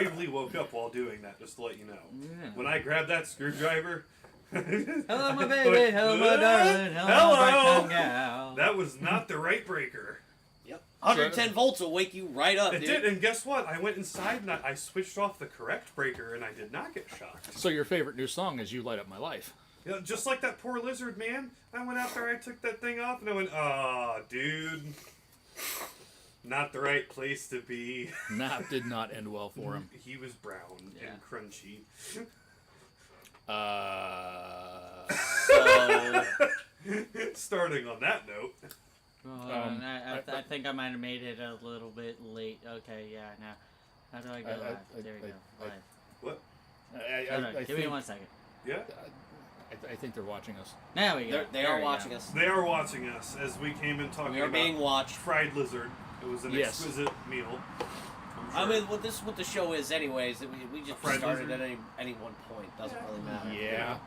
bravely woke up while doing that, just to let you know. Yeah. When I grabbed that screwdriver... Hello, my baby. Hello, my darling. Hello, my bright-tongued gal. That was not the right breaker. Yep. 110 volts will wake you right up, It dude. did, and guess what? I went inside and I switched off the correct breaker, and I did not get shocked. So your favorite new song is "You Light Up My Life." You know, just like that poor lizard, man. I went out there, I took that thing off, and I went, "Aw, dude, not the right place to be." That did not end well for him. He was brown and crunchy. Starting on that note. I think I might have made it a little bit late. Okay, yeah, now. How do I go live? There we go. Live. What? Give me 1 second. Yeah? I think they're watching us. There we go. They are watching us. They are watching us as we came in talking We are about being watched. fried lizard. It was an exquisite meal. I mean, what the show is, anyways. We just fried started lizard? at any one point. Doesn't really matter. Yeah.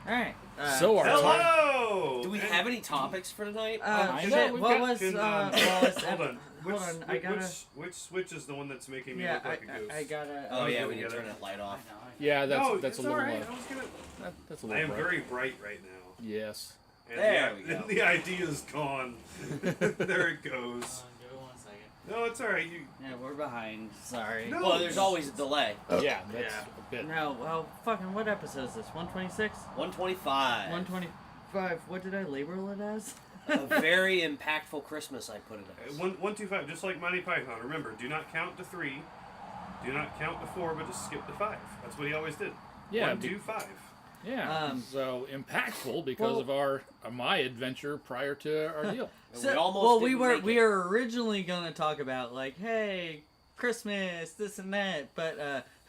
All right. So our Hello! Do we have any topics for tonight? What was? Hold on. Hold on. I gotta. Which switch is the one that's making me Yeah, look like a ghost? I gotta. Oh yeah, we get need to it. turn that light off. Yeah, that's No, a it's little. alright. I was gonna. That's a I little. am bright. very bright right now. Yes. And There we go. The idea's gone. There it goes. Give it 1 second. No, it's alright. Yeah, we're behind. Sorry. No. Well, there's always a delay. Yeah, that's Yeah. a bit. No, well, fucking, what episode is this? 126? 125. 125. What did I label it as? A very impactful Christmas, I put it as. 125, just like Monty Python. Remember, do not count to 3. Do not count to 4, but just skip to 5. That's what he always did. Yeah, 1, 2, 5. Yeah. So impactful because of my adventure prior to our deal. We were originally gonna talk about like, hey, Christmas, this and that, but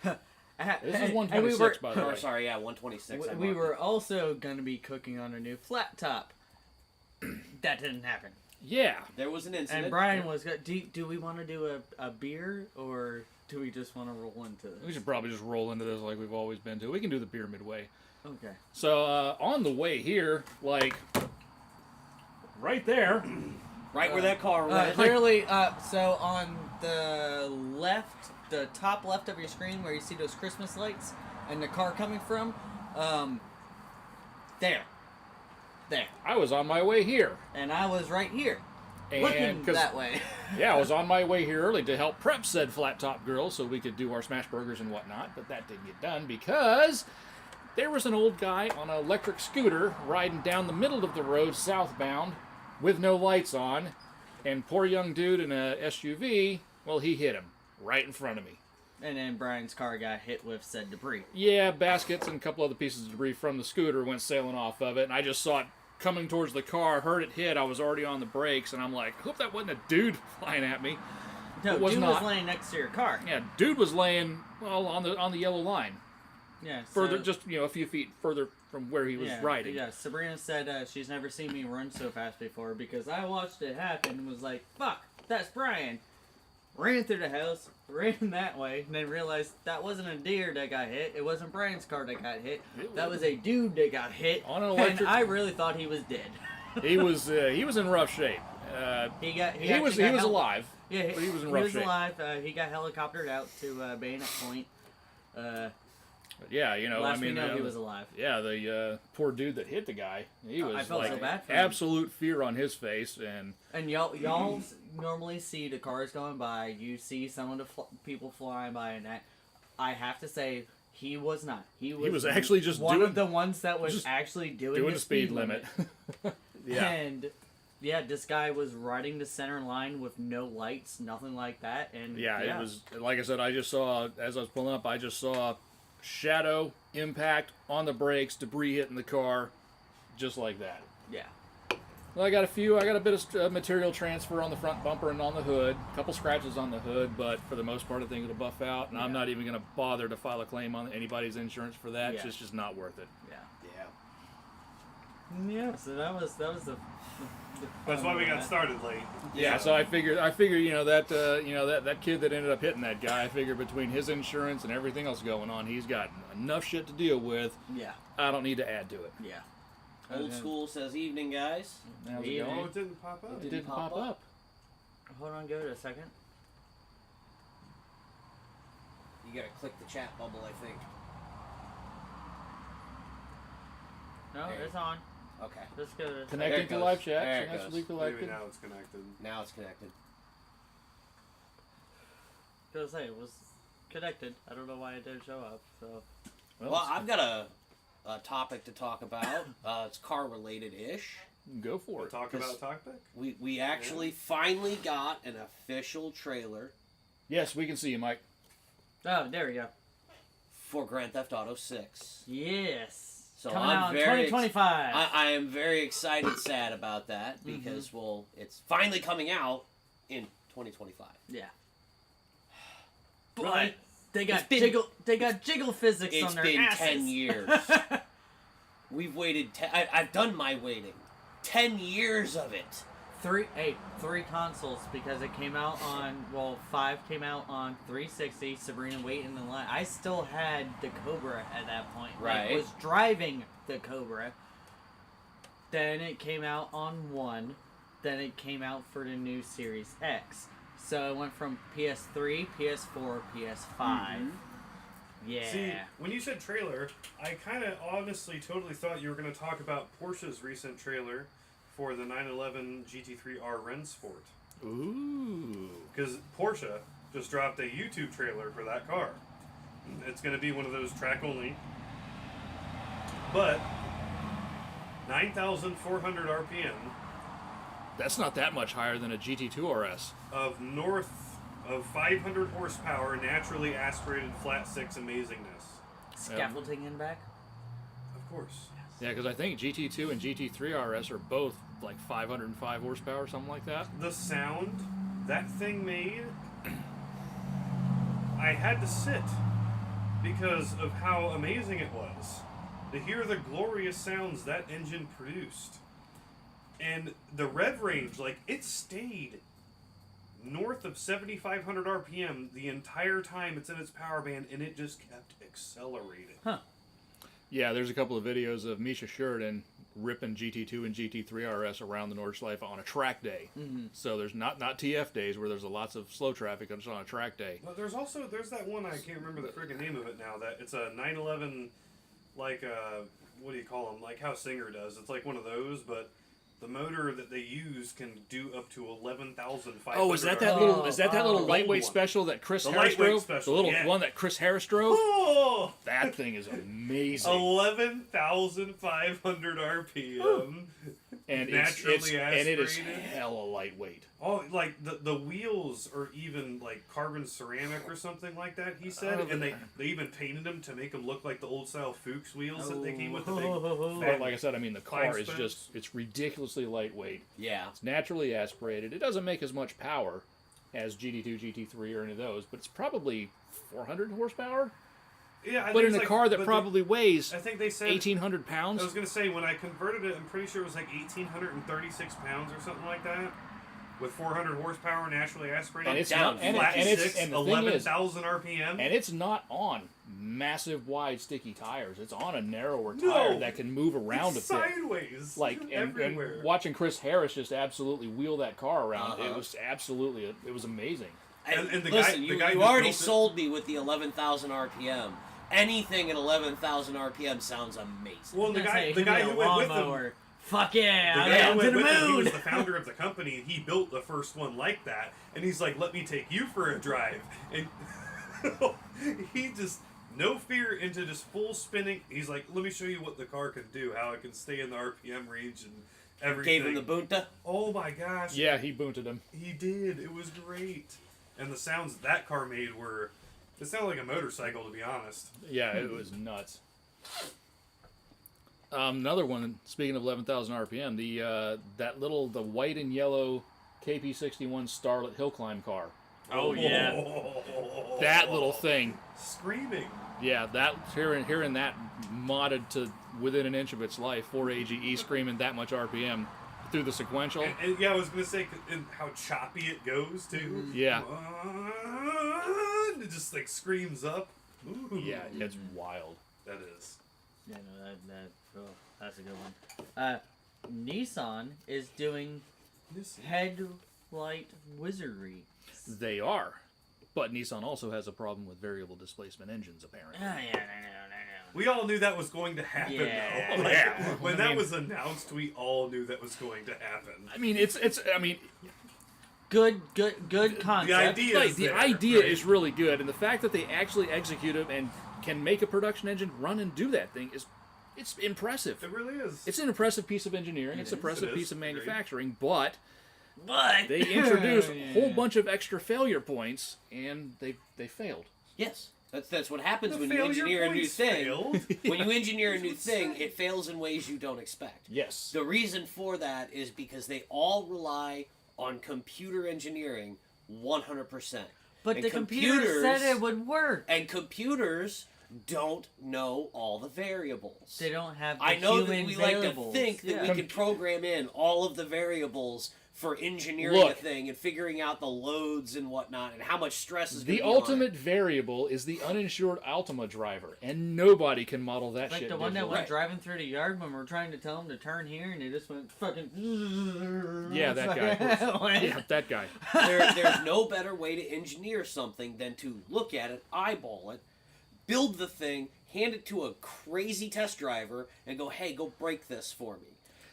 This is 126, by the way. Oh, sorry, yeah, 126. we were also gonna be cooking on a new flat top. That didn't happen. Yeah. There was an incident. And Brian was going do we want to do a beer, or do we just want to roll into this? We should probably just roll into this like we've always been to. We can do the beer midway. Okay. So on the way here, like right there, right where that car went. Clearly, so on the left, the top left of your screen, where you see those Christmas lights and the car coming from, there. I was on my way here. And I was right here, And looking that way. Yeah, I was on my way here early to help prep said flat top girl so we could do our smash burgers and whatnot, but that didn't get done because there was an old guy on an electric scooter riding down the middle of the road southbound with no lights on, and poor young dude in a SUV, well, he hit him right in front of me. And then Brian's car got hit with said debris. Yeah, baskets and a couple other pieces of debris from the scooter went sailing off of it, and I just saw it coming towards the car, heard it hit, I was already on the brakes, and I'm like, hope that wasn't a dude flying at me. No, It was dude not. was laying next to your car. Yeah, dude was laying, well, on the yellow line. Yeah. Further, just, a few feet further from where he was riding. Yeah, Sabrina said she's never seen me run so fast before because I watched it happen and was like, fuck, that's Brian. Ran through the house, ran that way, and then realized that wasn't a deer that got hit. It wasn't Brian's car that got hit. That was a dude that got hit. On an electric. And I really thought he was dead. He was in rough shape. He was alive. Yeah, but he was in rough shape. Alive. He got helicoptered out to Bayonet Point. But yeah, Last we know, he was alive. Yeah, the poor dude that hit the guy, he was I felt like so bad for him. absolute fear on his face, and y'all normally see the cars going by. You see some of the people flying by, and that. I have to say, he was not. He was actually just one doing, of the ones that was actually doing the speed limit. Yeah. And yeah, this guy was riding the center line with no lights, nothing like that, and yeah, it was like I said. I just saw as I was pulling up, I just saw shadow impact on the brakes, debris hitting the car, just like that. Yeah. Well, I got a bit of material transfer on the front bumper and on the hood, a couple scratches on the hood, but for the most part I think it'll buff out, and I'm not even going to bother to file a claim on anybody's insurance for that. Yeah. It's just not worth it. Yeah. Yeah. Yeah, so that was the That's why we got started late. Yeah, so I figured, that kid that ended up hitting that guy, I figured between his insurance and everything else going on, he's got enough shit to deal with. Yeah. I don't need to add to it. Yeah. Old school says evening, guys. How's it Evening. going? Oh, it didn't pop up. It didn't pop up. Hold on, give it a second. gotta click the chat bubble, I think. No, There. it's on. Okay. Let's go. There Connecting it to goes. live chat. There it Successfully goes. Maybe connected. now it's connected. Now it's connected. Gonna say it was connected. I don't know why it didn't show up. So. Well, I've got a topic to talk about. It's car related ish. Go for We'll it. talk about Talkback? We actually finally got an official trailer Yes, we can see you, Mike. Oh, there we go. for Grand Theft Auto 6. Yes. So Coming I'm out in very 2025. I am very excited, sad about that because well, it's finally coming out in 2025. Yeah. But But they got it's been- jiggle physics It's on their been asses. 10 years. We've waited. I've done my waiting. 10 years of it. Three consoles because it came out on 5 came out on 360. Sabrina waiting in the line. I still had the Cobra at that point. Right. Like, was driving the Cobra. Then it came out on 1. Then it came out for the new Series X. So it went from PS3, PS4, PS5. Yeah. See, when you said trailer, I kind of honestly totally thought you were going to talk about Porsche's recent trailer for the 911 GT3R Rennsport. Ooh. Because Porsche just dropped a YouTube trailer for that car. It's going to be one of those track only. But 9,400 RPM That's not that much higher than a GT2 RS. of north of 500 horsepower, naturally aspirated flat six amazingness. Scaffolding in back. Of course. Yeah, because I think GT2 and GT3 RS are both like 505 horsepower, something like that. The sound that thing made, I had to sit because of how amazing it was to hear the glorious sounds that engine produced. And the rev range, like, it stayed north of 7,500 RPM the entire time it's in its power band, and it just kept accelerating. Huh. Yeah, there's a couple of videos of Misha Sheridan ripping GT2 and GT3 RS around the Nordschleife on a track day. Mm-hmm. So there's not TF days where there's lots of slow traffic, it's on a track day. Well, there's that one, I can't remember the friggin' name of it now, that it's a 911, like, what do you call them? Like how Singer does. It's like one of those, but the motor that they use can do up to 11,500. Oh, is that that little lightweight special that Chris The Harris lightweight drove? special, The little yeah. one that Chris Harris drove? Oh! That thing is amazing. 11,500 RPM. And naturally and it is aspirated. hella lightweight. Oh, like the wheels are even like carbon ceramic or something like that, he said. And they even painted them to make them look like the old style Fuchs wheels that they came with. The big But fat like I said, I mean, the car Fine is spokes. just, it's ridiculously lightweight. Yeah. It's naturally aspirated. It doesn't make as much power as GT2, GT3, or any of those, but it's probably 400 horsepower. Yeah, I But think in it's a like- car that but probably weighs I think they said 1,800 I pounds. was gonna say when I converted it, I'm pretty sure it was like 1,836 pounds or something like that, with 400 horsepower, naturally aspirated. And it's down not, and, flat and it's six, and the thing is, 11,000 RPM. and it's not on massive wide sticky tires. It's on a narrower No! tire that can move around It's a bit. sideways, Like and everywhere. watching Chris Harris just absolutely wheel that car around, Uh-huh. it was absolutely it was amazing. And the Listen, guy- you, the guy you who already built it- sold me with the 11,000 RPM. Anything at 11,000 RPM sounds amazing. Well, the guy who went with him, Fuck yeah! the I'm guy who going to went the with him, he moon. was the founder of the company, and he built the first one like that. And he's like, "Let me take you for a drive." And he just no fear into just full spinning. He's like, "Let me show you what the car can do, how it can stay in the RPM range and everything." Gave him the bunta. Oh my gosh! Yeah, he booted him. He did. It was great. And the sounds that car made were... It sounded like a motorcycle, to be honest. Yeah, it was nuts. Another one. Speaking of 11,000 RPM, the white and yellow KP61 Starlet hill climb car. Oh yeah. That little thing. Screaming. Yeah, that hearing that modded to within an inch of its life, 4 AGE screaming that much RPM through the sequential. And yeah, I was going to say and how choppy it goes, too. Yeah. It just, like, screams up. Ooh. Yeah, it's wild. That is. Yeah, no, that's a good one. Nissan is doing headlight wizardry. They are. But Nissan also has a problem with variable displacement engines, apparently. Oh, yeah, no. We all knew that was going to happen, Yeah. though. Like, Yeah. when I that mean- was announced, we all knew that was going to happen. I mean, I mean, Good concept. The idea like, is the there, idea right? is really good, and the fact that they actually execute it and can make a production engine run and do that thing it's impressive. It really is. It's an impressive piece of engineering. It's an impressive It piece is. of Agreed. manufacturing, but But they introduced Yeah. a whole bunch of extra failure points, and they failed. Yes. That's what happens The when you failure engineer a new points thing. failed. When you engineer a new thing, it fails in ways you don't expect. Yes. The reason for that is because they all rely on computer engineering 100%. But And the computer said it would work. And computers don't know all the variables. They don't have the I know that human we like to variables. think that Yeah. we can program in all of the variables for engineering Look. a thing and figuring out the loads and whatnot and how much stress is going to The be on it. ultimate variable is the uninsured Altima driver, and nobody can model that Like shit. the one that digitally. went Right. driving through the yard when we were trying to tell him to turn here, and they just went fucking. Yeah, that guy. Yeah, that guy. There's no better way to engineer something than to look at it, eyeball it, build the thing, hand it to a crazy test driver, and go, hey, go break this for me.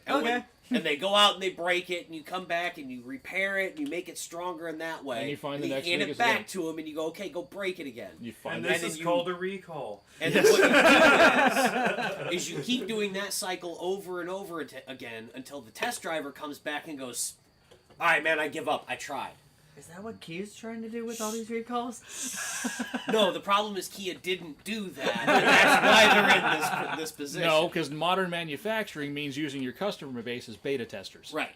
And Okay. and they go out and they break it, and you come back and you repair it, and you make it stronger in that way. And you find the next hand it biggest back link. to him, and you go, okay, go break it again. You And find this then is you- called a recall. And then what you do is you keep doing that cycle over and over again until the test driver comes back and goes, all right, man, I give up. I tried. Is that what Key's trying to do with all these recalls? No, the problem is Kia didn't do that. And that's why they're in this position. No, because modern manufacturing means using your customer base as beta testers. Right.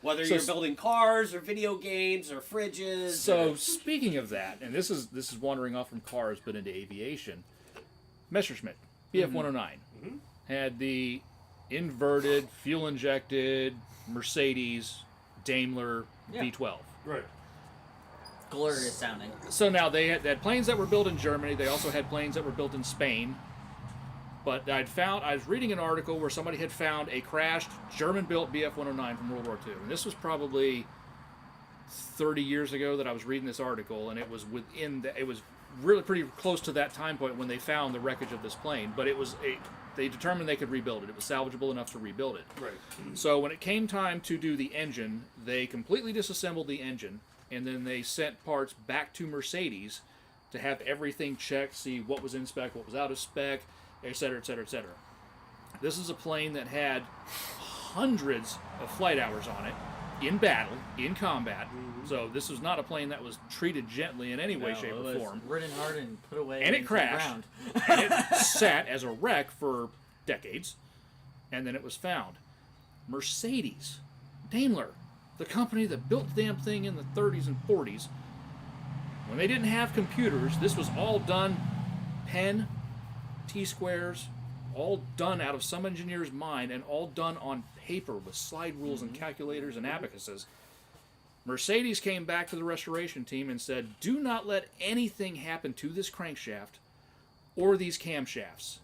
Whether So you're building cars or video games or fridges. So or, speaking of that, and this is wandering off from cars but into aviation, Messerschmitt BF-109 had the inverted, fuel-injected Mercedes Daimler Yeah. V12. Right. Glorious sounding. So now they had planes that were built in Germany. They also had planes that were built in Spain. But I was reading an article where somebody had found a crashed German-built BF-109 from World War II. And this was probably 30 years ago that I was reading this article, and it was it was really pretty close to that time point when they found the wreckage of this plane. But they determined they could rebuild it. It was salvageable enough to rebuild it. Right. So when it came time to do the engine, they completely disassembled the engine, and then they sent parts back to Mercedes to have everything checked, see what was in spec, what was out of spec, etc., etc., etc. This is a plane that had hundreds of flight hours on it, in battle, in combat. So this was not a plane that was treated gently in any way, No, shape, it or was form. ridden hard and put away. And it into the crashed. ground. And it sat as a wreck for decades, and then it was found. Mercedes, Daimler, the company that built the damn thing in the 30s and 40s, when they didn't have computers, this was all done pen, T-squares, all done out of some engineer's mind, and all done on paper with slide rules and calculators and abacuses. Mercedes came back to the restoration team and said, do not let anything happen to this crankshaft or these camshafts.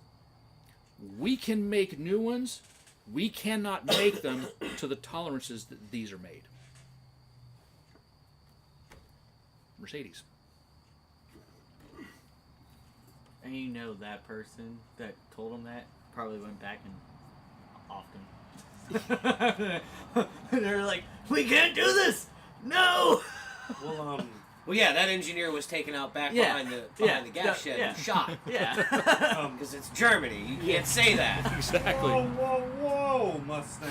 We can make new ones. We cannot make them to the tolerances that these are made. Mercedes. And you know that person that told him that probably went back and offed him. They're like, we can't do this! No! Well, well, yeah, that engineer was taken out back Yeah. behind the gas shed Yeah. and shot. Yeah. Because it's Germany. You can't say that. Exactly. Whoa, whoa, Mustang.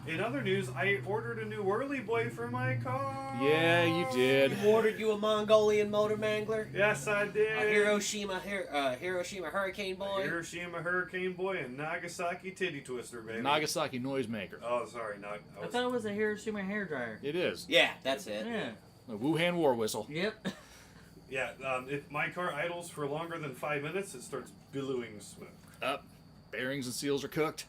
In other news, I ordered a new whirly boy for my car. Yeah, you did. You ordered you a Mongolian motor mangler? Yes, I did. A Hiroshima Hurricane Boy? Hiroshima Hurricane Boy and Nagasaki Titty Twister, baby. Nagasaki noisemaker. Oh, sorry, not. I thought it was a Hiroshima hairdryer. It is. Yeah, that's it. Yeah. A Wuhan war whistle. Yep. Yeah, if my car idles for longer than 5 minutes, it starts billowing smoke. Up. Bearings and seals are cooked.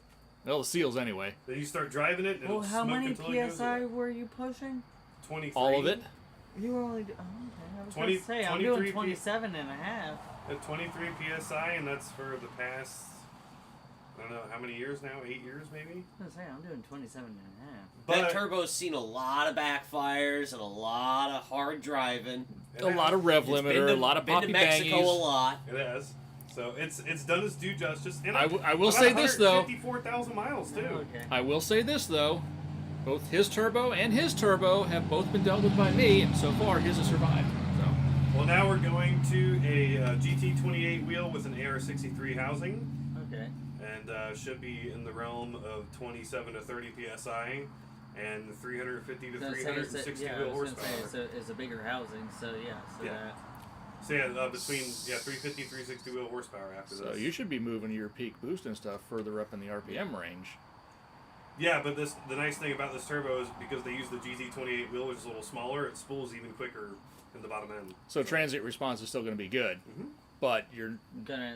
Well, the seals anyway. Then you start driving it, and Well, it'll how smoke many until it goes PSI away. were you pushing? 23. All of it. You were only. Oh, okay. I was 20 going to say, I'm 23 doing 27 and a half. At 23 PSI, and that's for the past I don't know how many years now, 8 years maybe. I was saying, I'm doing 27 and a half. That But turbo's seen a lot of backfires and a lot of hard driving. A lot of rev limiter, a lot of been to poppy Mexico a bangies. lot. It has. So it's done its due justice. And I will say this, though. 54,000 miles too. Okay. I will say this, though. Both his turbo and his turbo have both been dealt with by me, and so far his has survived. So. Well, now we're going to a GT28 wheel with an AR63 housing, Okay. and should be in the realm of 27 to 30 psi, and 350 to 360 wheel horsepower. It's a bigger housing, so yeah. So Yeah. that. So yeah, between 350 360 wheel horsepower after So this. you should be moving your peak boost and stuff further up in the RPM range. Yeah, but the nice thing about this turbo is because they use the GT28 wheel, which is a little smaller, it spools even quicker in the bottom end. So transient response is still going to be good, but you're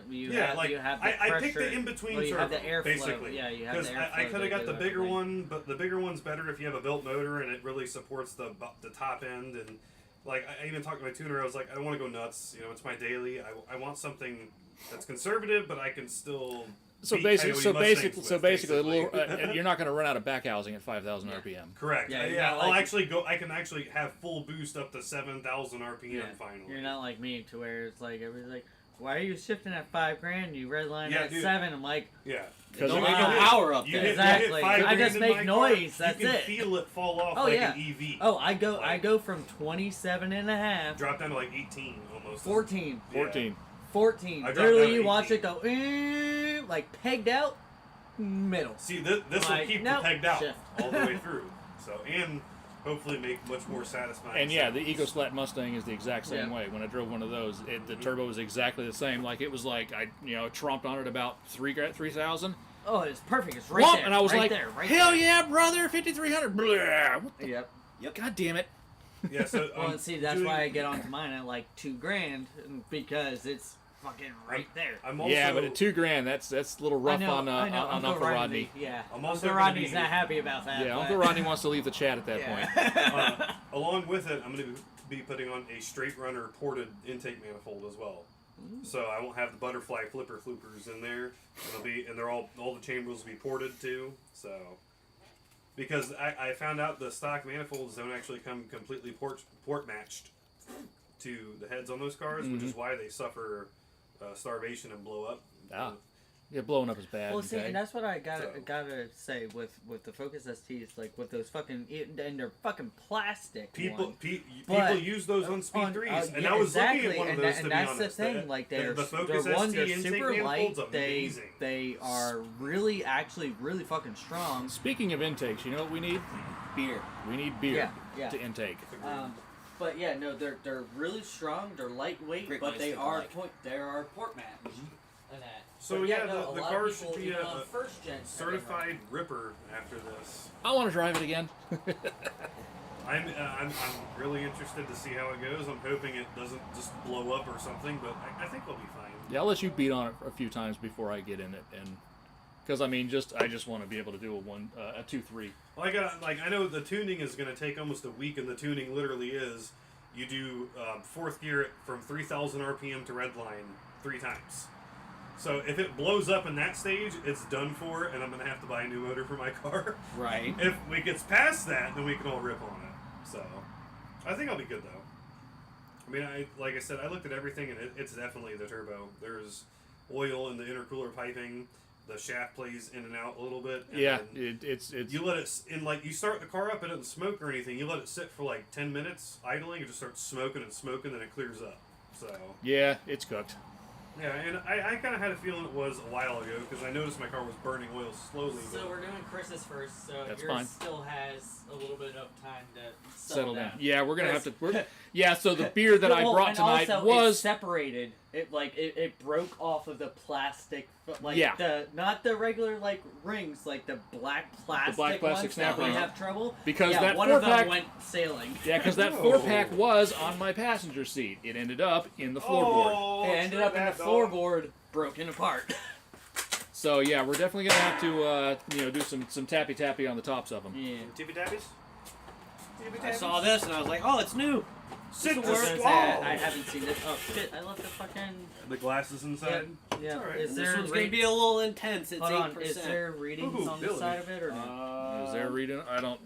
You Yeah, have, like you have the I picked pressure. the in-between well, you turbo, have the airflow. basically. Yeah, you have the Because airflow. I could have that got the goes bigger everything. one, but the bigger one's better if you have a built motor and it really supports the top end. And like I even talked to my tuner, I was like, I don't want to go nuts. You know, it's my daily. I want something that's conservative, but I can still. so beat basically, Coyote so Mustangs basically, with, so basically, a basically. little, you're not going to run out of back housing at 5,000 RPM. Correct. Yeah, Yeah, you're not I'll like- actually go. I can actually have full boost up to 7,000 RPM Yeah. finally. You're not like me, to where it's like everybody's like, "Why are you shifting at $5,000? You redline Yeah, at dude. 7." I'm like, Yeah. Because Don't you make hit- no power up You there. hit, Exactly. You hit I $5,000 just in make my noise, car, that's you can it. feel it fall off "Oh like yeah, an EV. oh I go Like- from 27 and a half, Drop down to like 18 almost. 14, Yeah. 14. 14. I dropped Literally, down you to watch 18. it go like pegged out, middle. See, this will Like, keep nope, the pegged out shift. all the way through. So, and hopefully make much more satisfying. And yeah, sounds. the EcoSlat Mustang is the exact same Yeah. way. When I drove one of those, the turbo was exactly the same. Like it was like I tromped on it about 3,000. Oh, it's perfect. It's right Whoop, there. and I was right like, there, right hell there. yeah, brother, 5,300. Blah. What the- Yep. God damn it. Yeah, so Well, I'm and see, that's doing- why I get onto mine at like $2,000 because it's fucking right there. I'm also, Yeah, but at $2,000, that's a little rough on Uncle Rodney. Yeah, I'm also Uncle gonna Rodney's be- not happy about that. Yeah, but- Uncle Rodney wants to leave the chat at that point. along with it, I'm going to be putting on a straight runner ported intake manifold as well. So I won't have the butterfly floopers in there. They're all the chambers will be ported too. So because I found out the stock manifolds don't actually come completely port matched to the heads on those cars, which is why they suffer starvation and blow up. Ah. Yeah, blowing up is bad. Well, see, okay? and that's what I gotta So- gotta say with the Focus STs, like with those fucking and they're fucking plastic. People ones. people But use those on Speed on- 3s, and yeah, I was exactly. looking at one of and those that, to and be that's honest. the thing. Like they're the Focus they're ST they're intake super manifolds light. amazing. They are really actually really fucking strong. Speaking of intakes, you know what we need? Beer. We need beer Yeah. to intake. But yeah, no, they're really strong. They're lightweight, Great but minds they think are alike. they are port matched and that. So But yeah, no, a the lot car of should people, be even a on first gen certified ripper after this. I want to drive it again. I'm really interested to see how it goes. I'm hoping it doesn't just blow up or something, but I think we'll be fine. Yeah, I'll let you beat on it a few times before I get in it, and because I just want to be able to do a 2-3. Well, I know the tuning is going to take almost a week, and the tuning literally is you do fourth gear from 3,000 RPM to redline 3 times. So if it blows up in that stage, it's done for, and I'm going to have to buy a new motor for my car. Right. If we gets past that, then we can all rip on it. So I think I'll be good though. I mean, like I said, I looked at everything, and it's definitely the turbo. There's oil in the intercooler piping. The shaft plays in and out a little bit. And Yeah, then it's you let it you start the car up, it doesn't smoke or anything. You let it sit for like 10 minutes idling, it just starts smoking and smoking, then it clears up. So yeah, it's cooked. yeah, and I kind of had a feeling it was a while ago because I noticed my car was burning oil slowly. So but we're doing Chris's first, so That's yours fine. still has a little bit of time to Settle down. Yeah, we're gonna have to. Chris- Yeah, so the beer that I Well, brought and tonight also was it separated. It broke off of the plastic, like Yeah. not the regular like rings, like the black plastic plastic ones that we snap-ons. have trouble. Because yeah, that one of them 4-pack went sailing. yeah, because that Whoa. 4-pack was on my passenger seat. It ended up in the floorboard. Oh, It ended up in the floorboard, broken apart. So yeah, we're definitely gonna have to do some tappy on the tops of them. Yeah. Tippy tappies? I saw this and I was like, oh, it's new. Sit I the was gonna say, squall. I haven't seen this. Oh shit! I left the fucking. The glasses inside. Yeah. It's all right. Is And there this one's re- going to be a little intense. It's Hold 8%. on. Is there readings Ooh, on the Billy. side of it or no? Is there reading? I don't.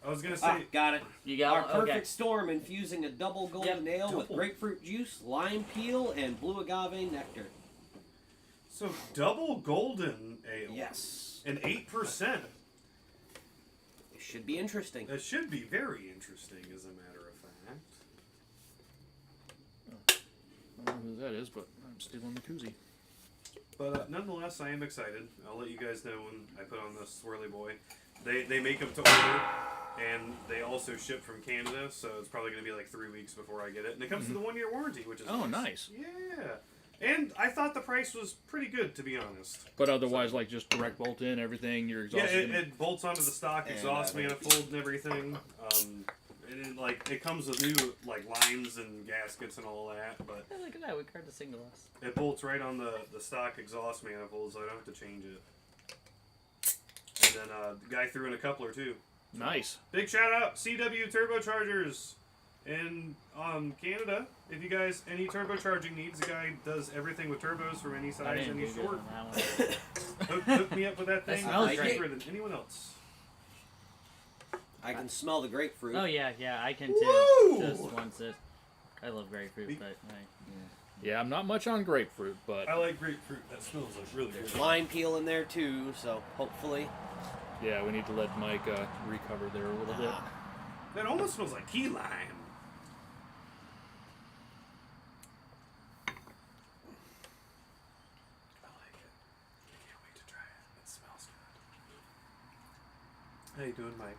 I was gonna say. Got it. You got Our one? perfect Okay. storm infusing a double golden Yep, ale with double. grapefruit juice, lime peel, and blue agave nectar. So double golden ale. Yes. And 8%. It should be interesting. That should be very interesting, as a matter of fact. I don't know who that is, but I'm stealing the koozie. But nonetheless, I am excited. I'll let you guys know when I put on the Swirly Boy. They make them to order, and they also ship from Canada, so it's probably going to be like 3 weeks before I get it. And it comes with a 1-year warranty, which is Oh, nice. Yeah. And I thought the price was pretty good, to be honest. But otherwise, like just direct bolt in everything. Your exhaust. Yeah, it bolts onto the stock exhaust And, manifold and everything. And it comes with new like lines and gaskets and all that, but Hey, look at that. We carved a single us. it bolts right on the stock exhaust manifold, so I don't have to change it. And then the guy threw in a coupler too. Nice. Big shout out CW Turbochargers in Canada. If you guys any turbocharging needs, the guy does everything with turbos from any I size, didn't any do good short. on that one. Hook me up with that That thing. smells cheaper great. than anyone else. I can smell the grapefruit. Oh yeah, I can Woo! too. Just once it. I love grapefruit, but Yeah, I'm not much on grapefruit, but I like grapefruit. That smells like really There's good. lime peel in there too, so hopefully. yeah, we need to let Mike recover there a little bit. That almost smells like key lime. I like it. I can't wait to try it. It smells good. How you doing, Mike?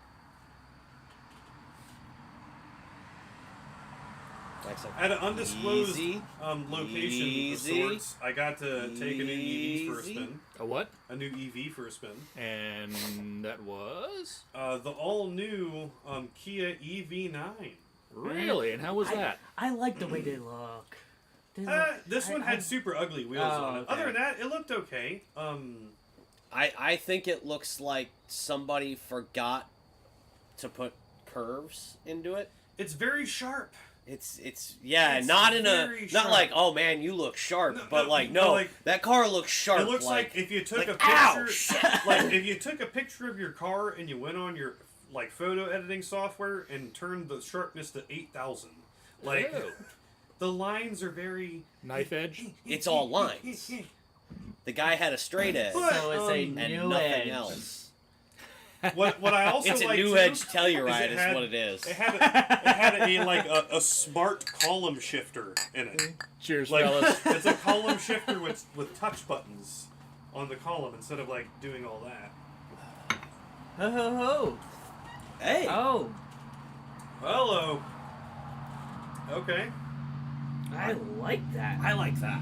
At an undisclosed Easy. location Easy. of sorts, I got to take a new EV for a Easy. spin. A what? A new EV for a spin. And that was The all-new Kia EV9. really. And how was that? I like the way they look. This one had super ugly wheels Oh, on it. okay. Other than that, it looked okay. I think it looks like somebody forgot to put curves into it. It's very sharp. It's It's not in a very not sharp. like, oh man, you look sharp, No, but no, like no, no, like- that car looks sharp. It looks like if you took like, a picture, ouch! like if you took a picture of your car and you went on your like photo editing software and turned the sharpness to 8,000. Like Ew. the lines are very Knife edge. It's all lines. The guy had a straight edge But, So it's a and new nothing edge. else. What I also It's a like new too, edge Telluride it is had- what it is. It had a smart column shifter in it. Cheers, Like fellas. it's a column shifter with touch buttons on the column instead of like doing all that. Ho ho ho! Hey, Oh, Hello. Okay. I like that. I like that.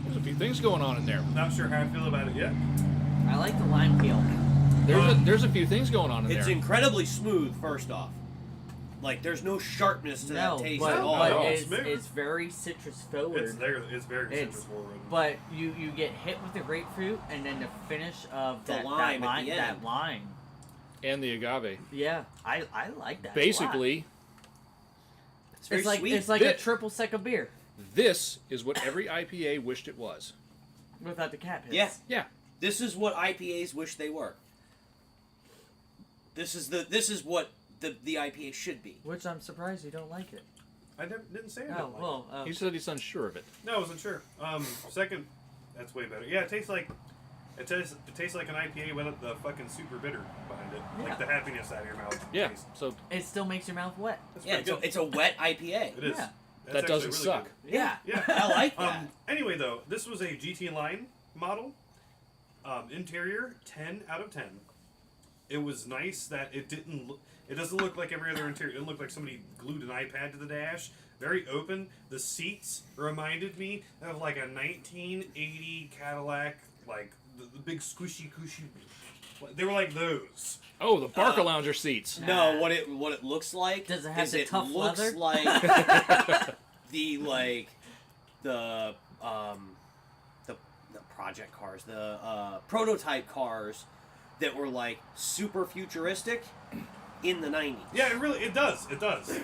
There's a few things going on in there. Not sure how I feel about it yet. I like the lime peel. There's a few things going on in It's there. incredibly smooth. First off, like there's no sharpness to No, that taste but, at all. No, but it's it's, smooth. it's very citrus forward. It's there. It's very It's- citrus forward. But you get hit with the grapefruit and then the finish of The that lime that at lime, the that end. lime. And the agave. Yeah, I like that. a lot. Basically, It's very sweet. It's like a Bit. triple sec of beer this is what every IPA wished it was. without the cat piss. Yeah. Yeah. This is what IPAs wish they were. This is what the IPA should be. Which I'm surprised you don't like it. I didn't say I Oh didn't like well. He said he's unsure of it. it. No, I wasn't sure. Second, that's way better. Yeah, it tastes like an IPA with the fucking super bitter behind it, Yeah. like the happiness out of your mouth. Yeah. taste. So it still makes your mouth wet. That's Yeah, pretty good. it's a wet IPA. It is. Yeah. That's that actually doesn't really suck. good. Yeah. Yeah. I like that. Anyway, though, this was a GT line model. Interior 10 out of 10. It was nice that it didn't. It doesn't look like every other interior. It didn't look like somebody glued an iPad to the dash. Very open. The seats reminded me of like a 1980 Cadillac, like the big squishy cushy. They were like those. Oh, the Barca Lounger seats. No, what it looks like Does it have is the it tough looks leather? like the project cars, the prototype cars that were like super futuristic in the 90s. Yeah, it does. It does.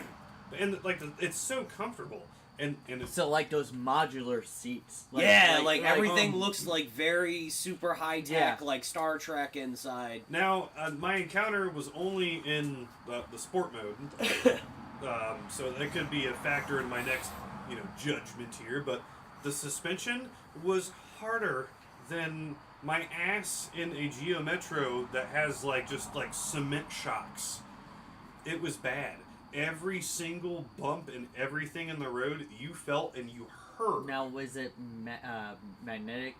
and like it's so comfortable, and it's, So like those modular seats. Like everything looks like very super high tech, Yeah. like Star Trek inside. now my encounter was only in the sport mode, so that could be a factor in my next judgment here. But the suspension was harder than my ass in a Geo Metro that has just cement shocks. It was bad. Every single bump and everything in the road you felt and you heard. Now, was it magnetic,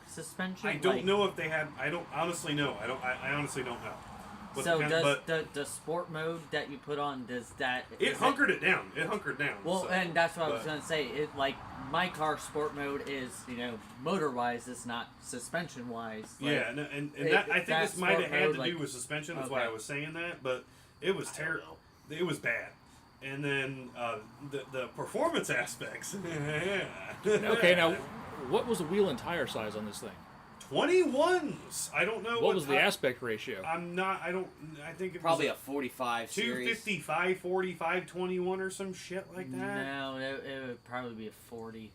suspension? I don't know if they had. I don't honestly know. I honestly don't know. But So but the sport mode that you put on, does that... it hunkered it down. It hunkered down. Well, so, and that's what I was going to say. It my car sport mode is, motor-wise, it's not suspension-wise. Yeah, and that, I think that this might have sport had mode, to do with suspension. That's why okay. I was saying that. But it was terrible. It was bad. And then the performance aspects. Okay, now, what was the wheel and tire size on this thing? 21s. I don't know What was the aspect ratio? I'm not. I don't. I think it Probably was a 45 series. 255, 45, 21 or some shit like that. No, it would probably be a 40.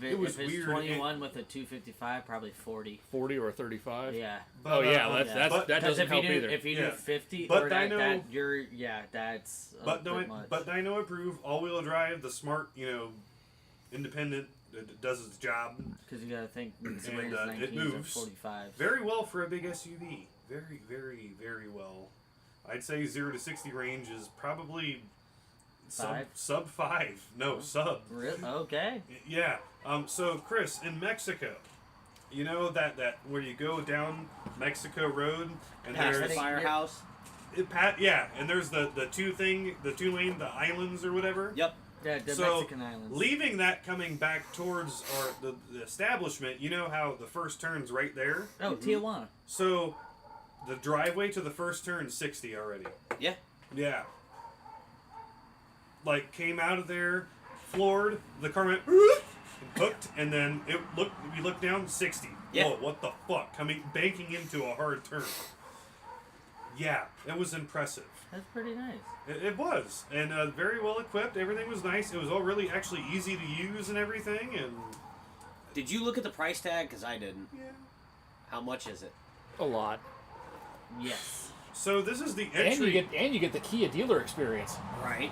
It was if it's weird. 21 with a 255, probably 40. 40 or 35? Yeah. But, Oh, yeah, but that Because doesn't help either. if you do Yeah. 50 But or Dino- that's a But bit much. Dino approved all-wheel drive, the smart, independent, it does its job Because you got to think it's And, rated it 19s or moves 45. very well for a big SUV. Very, very, very well. I'd say 0 to 60 range is probably sub 5. No, sub. Really? Okay. Yeah. So Chris, in Mexico, you know that where you go down Mexico Road and Past the there's firehouse. and there's the two lane, the islands or whatever. Yep. Yeah, the So, Mexican islands. leaving that, coming back towards the establishment, you know how the first turn's right there? Oh, Tijuana. So, the driveway to the first turn, 60 already. Yeah. Yeah. Came out of there, floored, the car went, and hooked, and then we looked down, 60. Yeah. Whoa, what the fuck? Banking into a hard turn. Yeah, it was impressive. That's pretty nice. It was, and very well equipped. Everything was nice. It was all really actually easy to use and everything. And Did you look at the price tag? Because I didn't. yeah. How much is it? A lot. Yes. So this is the And entry. you get the Kia dealer experience. Right.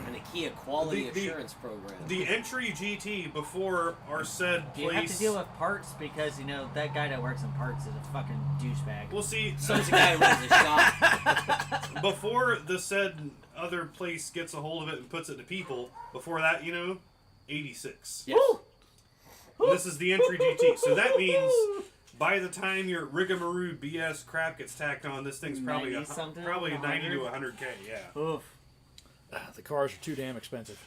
And the Kia Quality The- Assurance Program. the entry GT before our said You have to place. deal with parts because, that guy that works in parts is a fucking douchebag. Well, see, So's the guy who runs the shop. before the said other place gets a hold of it and puts it to people, before that, 86. Yes. And this is the entry GT. So that means by the time your rigamaroo BS crap gets tacked on, this thing's probably 90 something, probably 90 to 100? 100K. Yeah. Oof. The cars are too damn expensive.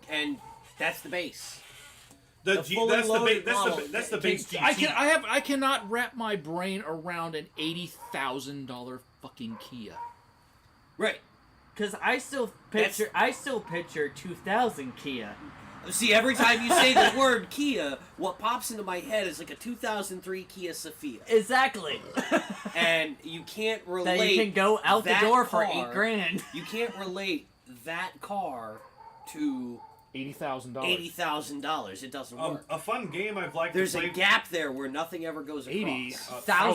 And that's the base. The The G, fully that's the loaded base. model. That's the base GT. I cannot wrap my brain around an $80,000 fucking Kia. Right. Because I still picture 2000 Kia. See, every time you say the word Kia, what pops into my head is like a 2003 Kia Sophia. Exactly. And you can't relate That you can go out the that door for car- $8,000. You can't relate that car to $80,000. $80,000. It doesn't work. a fun game I've liked There's to play. a gap there where nothing ever goes across. $80,000. That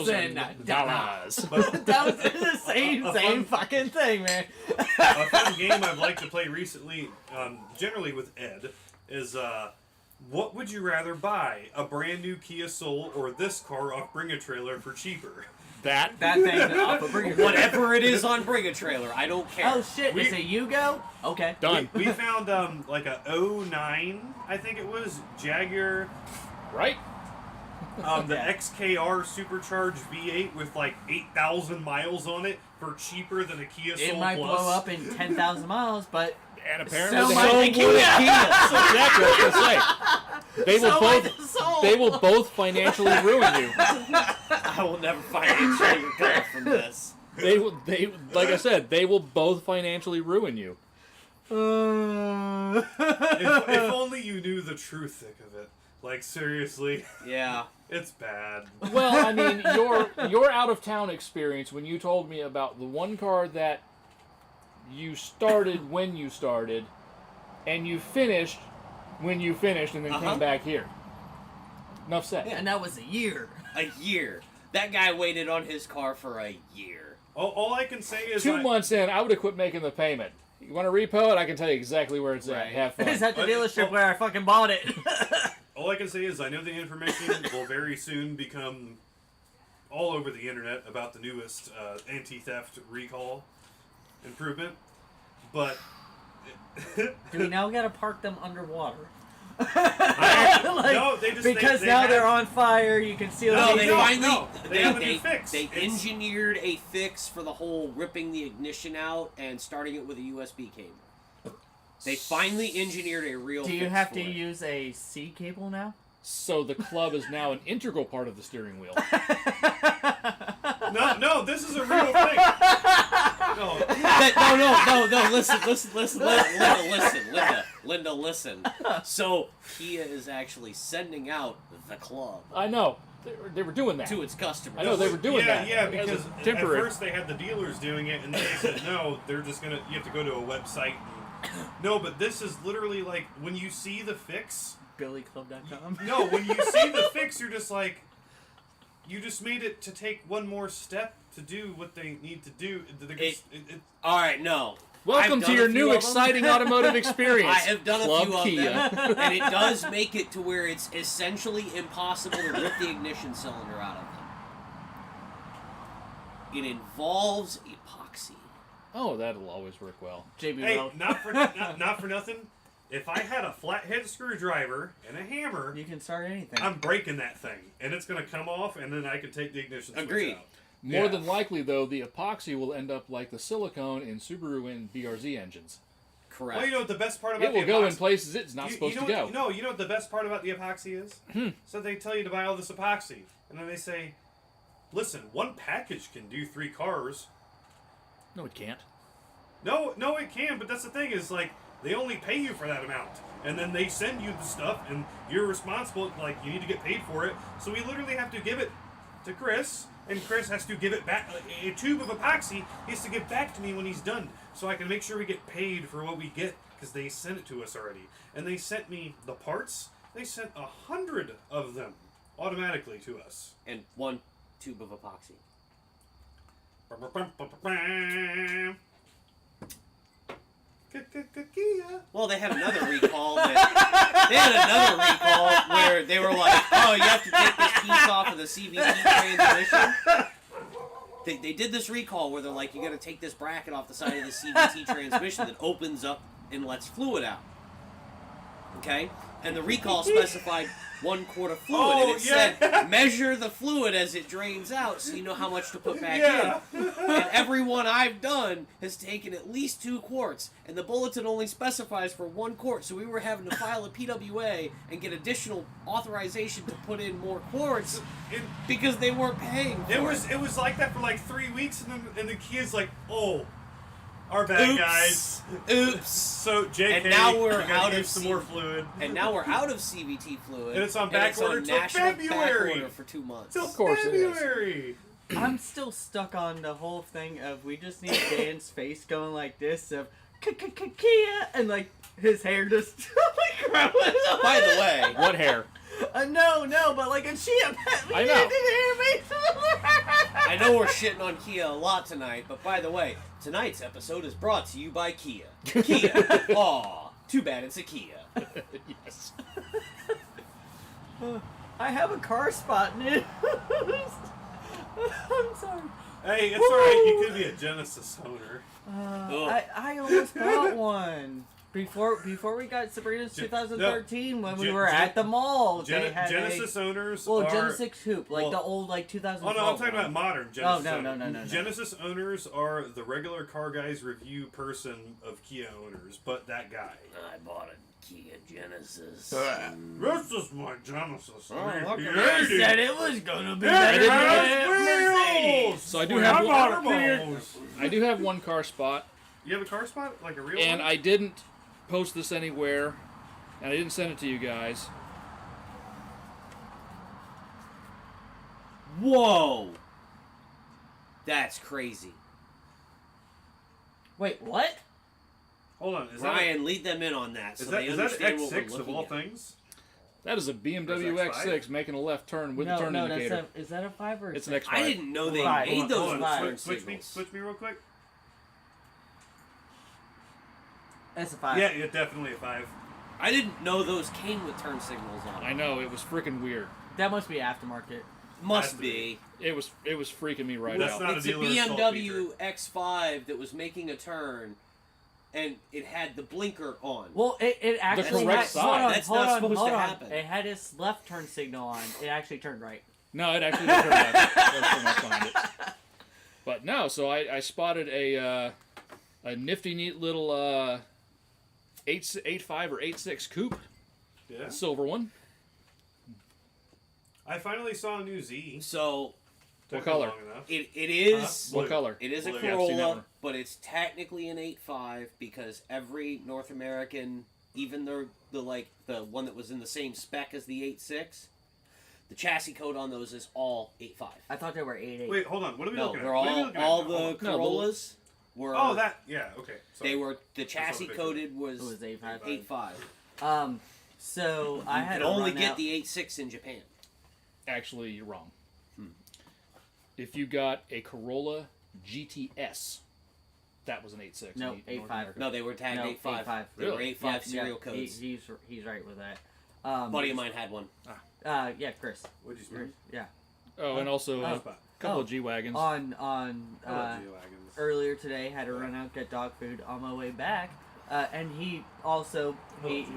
was the same fucking thing, man. A fun game I've liked to play recently, generally with Ed, is what would you rather buy? A brand new Kia Soul or this car off Bring a Trailer for cheaper? That thing off of Bring a Whatever it is on Bring a Trailer, I don't care. Oh shit, is it Yugo? Okay. Done. We found like a '09, I think it was, Jaguar, Right? the Yeah. XKR supercharged V8 with like 8,000 miles on it for cheaper than a Kia Soul It might Plus. blow up in 10,000 miles, but And apparently So they might so the Kia. exactly what I was gonna say. They will So might the Soul. they will both financially ruin you. I will never financially recover from this. They like I said, they will both financially ruin you. If only you knew the true thick of it. Like, seriously, Yeah. it's bad. Well, I mean, your out of town experience when you told me about the one car that you started when you started, and you finished when you finished, and then came back here. Enough said. Yeah. And that was a year. A year. That guy waited on his car for a year. All I can say is 2 months in, I would have quit making the payment. You want to repo it? I can tell you exactly where it's at. Right. Have It's fun. at the dealership where I fucking bought it. All I can say is I know the information will very soon become all over the internet about the newest anti-theft recall improvement, but Do we now gotta park them underwater? no, they just because they now have, they're on fire. You can see No, them. they no, finally no, they have a new fix. They It's- engineered a fix for the whole ripping the ignition out and starting it with a USB cable. They finally engineered a real. Do you fix have for to it. use a C cable now? So the club is now an integral part of the steering wheel. No, this is a real thing. No, No, listen, Linda, listen. So Kia is actually sending out the club I know. They were doing that. to its customers. I know they were doing yeah, that. Yeah, as a because temporary. at first they had the dealers doing it, and then they said no, they're just gonna. You have to go to a website. No, but this is literally like when you see the fix. BillyClub.com. No, when you see the fix, you're just like, you just made it to take one more step to do what they need to do. All right, no. Welcome I've to done your a few new of them. exciting automotive experience. I have done Club a few Kia. of them, and it does make it to where it's essentially impossible to rip the ignition cylinder out of them. It involves epoxy. Oh, that'll always work well. JB Hey, Weld. not for nothing. If I had a flathead screwdriver and a hammer, You can start anything. I'm breaking that thing, and it's gonna come off, and then I can take the ignition switch Agreed. out. More Yeah. than likely, though, the epoxy will end up like the silicone in Subaru and BRZ engines. Correct. Well, you know what the best part about It will the go in epoxy- places it's not you supposed know to go. what, No, you know what the best part about the epoxy is? So they tell you to buy all this epoxy, and then they say, "Listen, one package can do 3 cars." No, it can't. No, it can, but that's the thing is like they only pay you for that amount, and then they send you the stuff, and you're responsible. Like you need to get paid for it, so we literally have to give it to Chris, and Chris has to give it back. A tube of epoxy he has to give back to me when he's done, so I can make sure we get paid for what we get because they sent it to us already, and they sent me the parts. They sent 100 of them automatically to us. And 1 tube of epoxy. Well, they had another recall. Where they were like, "Oh, you have to take this piece off of the CVT transmission." They did this recall where they're like, "You got to take this bracket off the side of the CVT transmission that opens up and lets fluid out." Okay, and the recall specified 1 quart of fluid, and it said measure the fluid as it drains out, so you know how much to put back in. And every one I've done has taken at least 2 quarts, and the bulletin only specifies for 1 quart, so we were having to file a PWA and get additional authorization to put in more quarts because they weren't paying for it. It was like that for like 3 weeks, and the kid's like, "Oh, our bad, Oops. guys." Oops. So JK, And now we're we gotta out use of some C- more fluid. And now we're out of CVT fluid. And it's on back order till national February. back order for 2 months. Till Of course it is. February. I'm still stuck on the whole thing of we just need Dan's face going like this of Kia, and like his hair just like growing. By the way, What hair? No, but like a Chia pet. I know. I know we're shitting on Kia a lot tonight, but by the way, tonight's episode is brought to you by Kia. Kia. Aw, too bad it's a Kia. Yes. I have a car spot news. I'm sorry. Hey, it's alright. You could be a Genesis owner. I almost bought one before we got Sabrina's 2013 when we were at the mall. They had Genesis owners well, are... Genesis Coupe, like well- the old like 2012. Oh no, I'm talking one. about modern Genesis. no, owners. no. Genesis owners are the regular car guys review person of Kia owners, but that guy. I bought a Kia Genesis. This is my Genesis. look at They said it was gonna be It better than has Mercedes. wheels! So I do When have I one- bought turbos. I do have 1 car spot, You have a car spot? Like a real and one? I didn't post this anywhere, and I didn't send it to you guys. Whoa! That's crazy. Wait, what? Hold on, is Ryan, lead them in on that, so that they is that understand what we're X6 of looking all at. things? That is a BMW That's X5? X6 making a left turn with the turn indicator. Is that a 5 or a It's 6? an X5. I didn't know they Five. made Hold those on, five. turn switch me, signals. switch me real quick. That's a 5. Yeah, yeah, definitely a 5. I didn't know those came with turn signals on. I know, it was freaking weird. That must be aftermarket. Must Has to be. It was freaking me right That's out. not- It's a a dealer installed BMW X5 that was making a turn, and it had the blinker on. Well, it actually correct had, side. Hold on, That's hold not on, supposed hold to on. happen. It had its left turn signal on. It actually turned right. No, it actually did turn left. Let's turn left behind it. But no, so I spotted a nifty, neat little 8.5 or 8.6 coupe, Yeah. silver one. I finally saw a new Z. So Took color? me long enough. it is Blue. What color? it is a Blue. Yeah, I've seen that Corolla, one. but it's technically an 8.5 because every North American, even the one that was in the same spec as the 8.6, the chassis code on those is all 8.5. I thought they were 8.8. Wait, hold on. What are we No, looking they're at? What are we all looking all at? the Hold on. Corollas were. Oh, that. Yeah. Okay. Sorry. They were the chassis picture. coded was It was 8.5. 8.5. So I You had can to only run get out. the 8.6 in Japan. Actually, you're wrong. If you got a Corolla GTS, that was an 8.6. No, in North 8.5. America. No, they were tagged No, 8.5. 8.5. They were Really? 8.5 serial codes. He's right with that. Buddy of mine had one. Yeah, Chris. What'd you Chris, say? yeah. Oh, and also a Spot. couple Oh. of G-Wagons. On I love G-Wagons. earlier today, had to run out get dog food on my way back, and he also played, In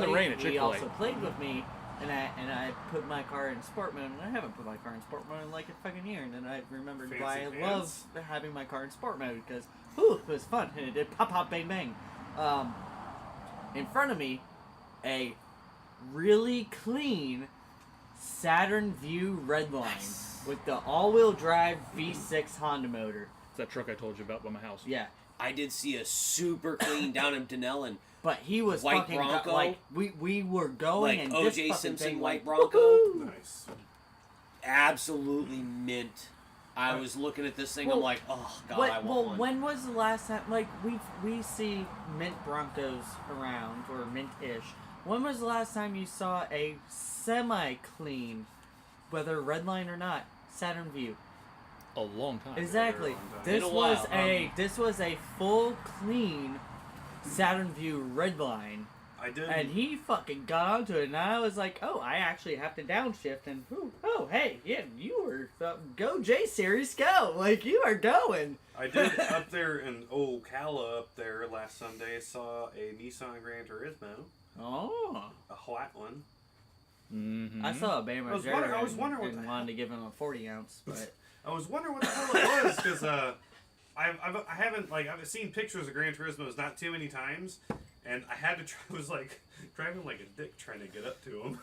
the rain at he Chick-fil-A. also played with me, and I put my car in sport mode, and I haven't put my car in sport mode in like a fucking year, and then I remembered Fancy why I pants. love having my car in sport mode because it was fun and it did pop pop bang bang. In front of me, a really clean Saturn View Redline with the all-wheel drive V6 Honda motor. It's that truck I told you about by my house. Yeah. I did see a super clean down in Denellen, But he was White fucking Bronco? like we were going like and this O.J. fucking Simpson thing White went, Bronco. "Woohoo!" Nice. Absolutely mint. I was looking at this thing. I'm Well, like, oh god, I want one. when was the last time like we see mint Broncos around or mint-ish? When was the last time you saw a semi-clean, whether Redline or not, Saturn View? A long time. Exactly. long time. This Been a was while, this was a full clean Saturn View Redline. I did. And he fucking got onto it, and I was like, "Oh, I actually have to downshift." And oh, hey, yeah, you were go J Series, go! Like you are going. I did up there in Ocala up there last Sunday. Saw a Nissan Gran Turismo, Oh, a white one. Mm-hmm. I saw a Bama I was wondering what and the wanted to give him a 40 ounce, but I was wondering what the hell it was because I haven't I've seen pictures of Gran Turismos not too many times, and I had to try. I was like driving like a dick trying to get up to him.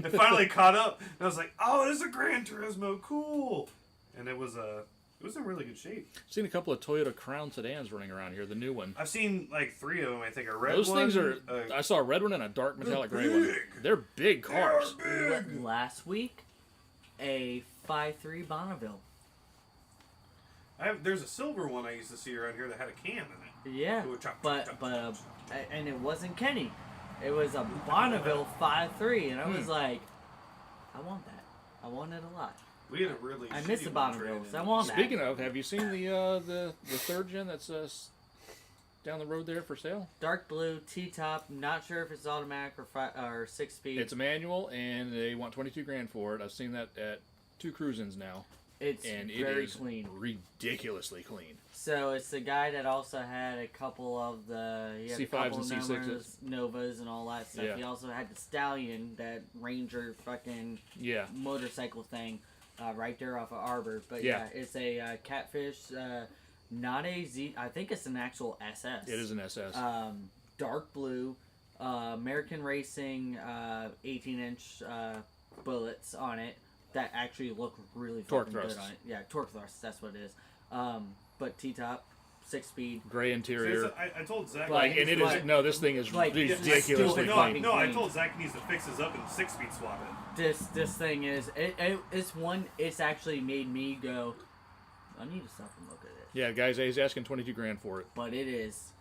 I finally caught up, and I was like, "Oh, it is a Gran Turismo, cool!" And it was in really good shape. Seen a couple of Toyota Crown sedans running around here. The new one. I've seen like 3 of them. I think a red Those one. things are. a- I saw a red one and a dark metallic gray big. one. They're big cars. They're big. last week, a 5.3 Bonneville. There's a silver one I used to see around here that had a cam in it. Yeah, It would chop, but chop, but chop, and it wasn't Kenny. It was a Bonneville 5.3, and I was like, I want that. I want it a lot. We had a really. I miss shitty the one Bonnevilles. traded I in. want that. Speaking of, have you seen the third gen that's down the road there for sale? Dark blue T-top. Not sure if it's automatic or 6-speed. It's a manual, and they want 22 grand for it. I've seen that at 2 cruise-ins now, It's and it very is clean. ridiculously clean. So it's the guy that also had a couple of the he had a C5s couple and C6s. Novas and all that stuff. Yeah. He also had the Stallion, that Ranger fucking Yeah. motorcycle thing, right there off of Arbor. But Yeah. yeah, it's a Catfish, not a Z. I think it's an actual SS. It is an SS. Dark blue, American Racing, 18-inch bullets on it that actually look really Torque fucking good thrusts. on it. Yeah, torque thrust. That's what it is. But T-top, 6-speed. Gray See, interior. I told Zach. Like, And it Like- is no. This thing is like, ridiculously stupid no, clean. no, I clean. told Zach he needs to fix his up and 6-speed swap it. This thing is it's actually made me go, I need to stop and look at it. Yeah, guys, he's asking 22 grand for it. but it is.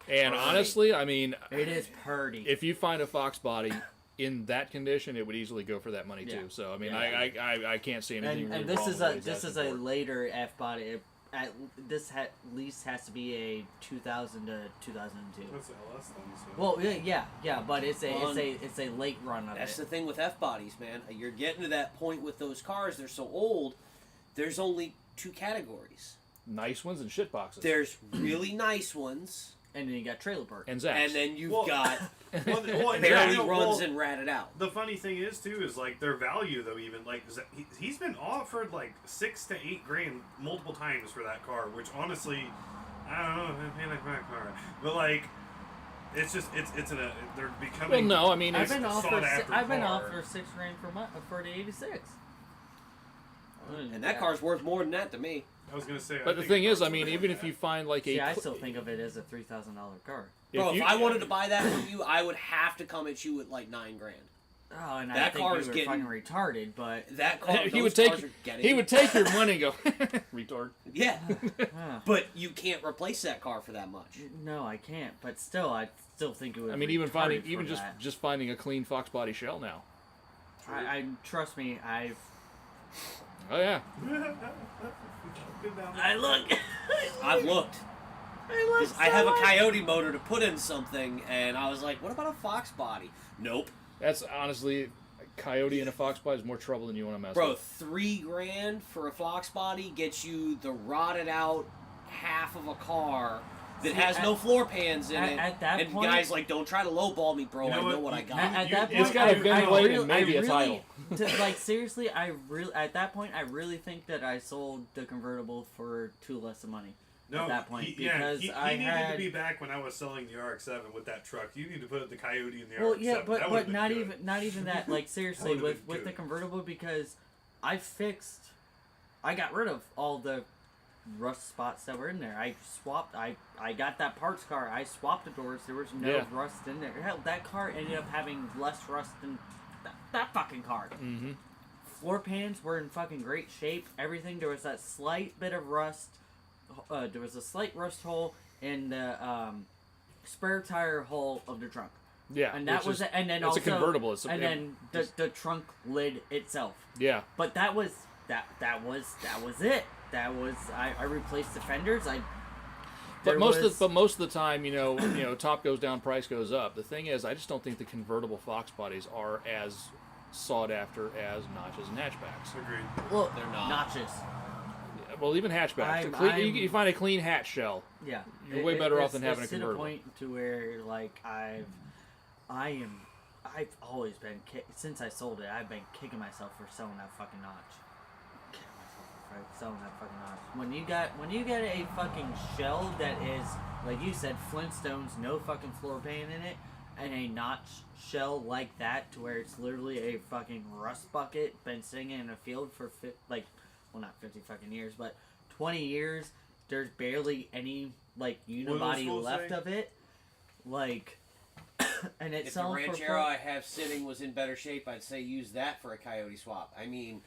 And Right. honestly, I mean, It is purdy. if you find a Fox body in that condition, it would easily go for that money Yeah. too. So I mean, Yeah. I can't see anything. and really this wrong is with what a he's this is asking a for. later F body. At least has to be a 2000 to 2002. That's LS then, so. Well, yeah, but it's a late run of That's it. the thing with F bodies, man. You're getting to that point with those cars. They're so old. There's only two categories. Nice ones and shit boxes. There's really nice ones, And then you got trailer park. And Zax. and then you've Well- got Well, barely yeah, runs well, and ratted out. The funny thing is too is like their value though, even like he's been offered like 6 to 8 grand multiple times for that car, which honestly, I don't know if I'm paying that car, but like it's just they're becoming. well, no, I mean, I've it's, been offered sought-after I've been car. offered $6 grand for the 86. And that car's worth more than that to me. I was gonna say. but the thing is, I mean, even if you find like a, See, I still think of it as a $3,000 car. Bro, if you- I wanted to buy that from you, I would have to come at you at like $9 grand. Oh, and I That think car you is were getting- fucking retarded, but That car, he those would cars take are getting he would take your money and go retard. Yeah, huh. but you can't replace that car for that much. No, I can't. But still, I still think it would. I mean, even finding retarded for that. just finding a clean Fox body shell now. I trust me. Oh yeah, I look. I've looked. I look. I have a Coyote motor to put in something, and I was like, what about a Fox body? Nope. that's honestly, a Coyote and a Fox body is more trouble than you want to mess Bro, with. $3 grand for a Fox body gets you the rotted out half of a car that See, has no floor pans in at- it. at that and point- guys like, don't try to lowball me, bro. You know I know what? what I You- got. At that It's point, got a ventilator and I maybe a really, title. like seriously, at that point, I really think that I sold the convertible for too less of money. No, at that point, he because needed I to had. be back when I was selling the RX-7 with that truck. You need to put the Coyote in the Well, RX-7. yeah, That but would've been not good. not even that. Like seriously, That would've with been the good. convertible, because I got rid of all the rust spots that were in there. I swapped. I got that parts car. I swapped the doors. There was no Yeah. rust in there. Hell, that car ended up having less rust than that fucking car. Mm-hmm. Floor pans were in fucking great shape. Everything. There was that slight bit of rust. There was a slight rust hole in the spare tire hole of the trunk. Yeah, And that which was is- it. And then it's also, a convertible. It's a, and then the trunk lid itself. yeah. But that was it. That was I replaced the fenders. But most of the time, you know, top goes down, price goes up. The thing is, I just don't think the convertible Fox bodies are as sought after as notches and hatchbacks. Agreed. well, They're not. notches. Well, even hatchbacks. I'm- You find a clean hatch shell. Yeah, You're way better off it's- than having a it's to the convertible. point to where like I've always been since I sold it. I've been kicking myself for selling that fucking notch. Kicking myself for selling that fucking notch. When you get a fucking shell that is like you said, Flintstones, no fucking floor pan in it, and a notch shell like that to where it's literally a fucking rust bucket been sitting in a field for not 50 fucking years, but 20 years. There's barely any like unibody schools left say? of it, like, and it's If the selling for Ranchero I have sitting was in better shape, I'd say use that for a Coyote swap. I mean,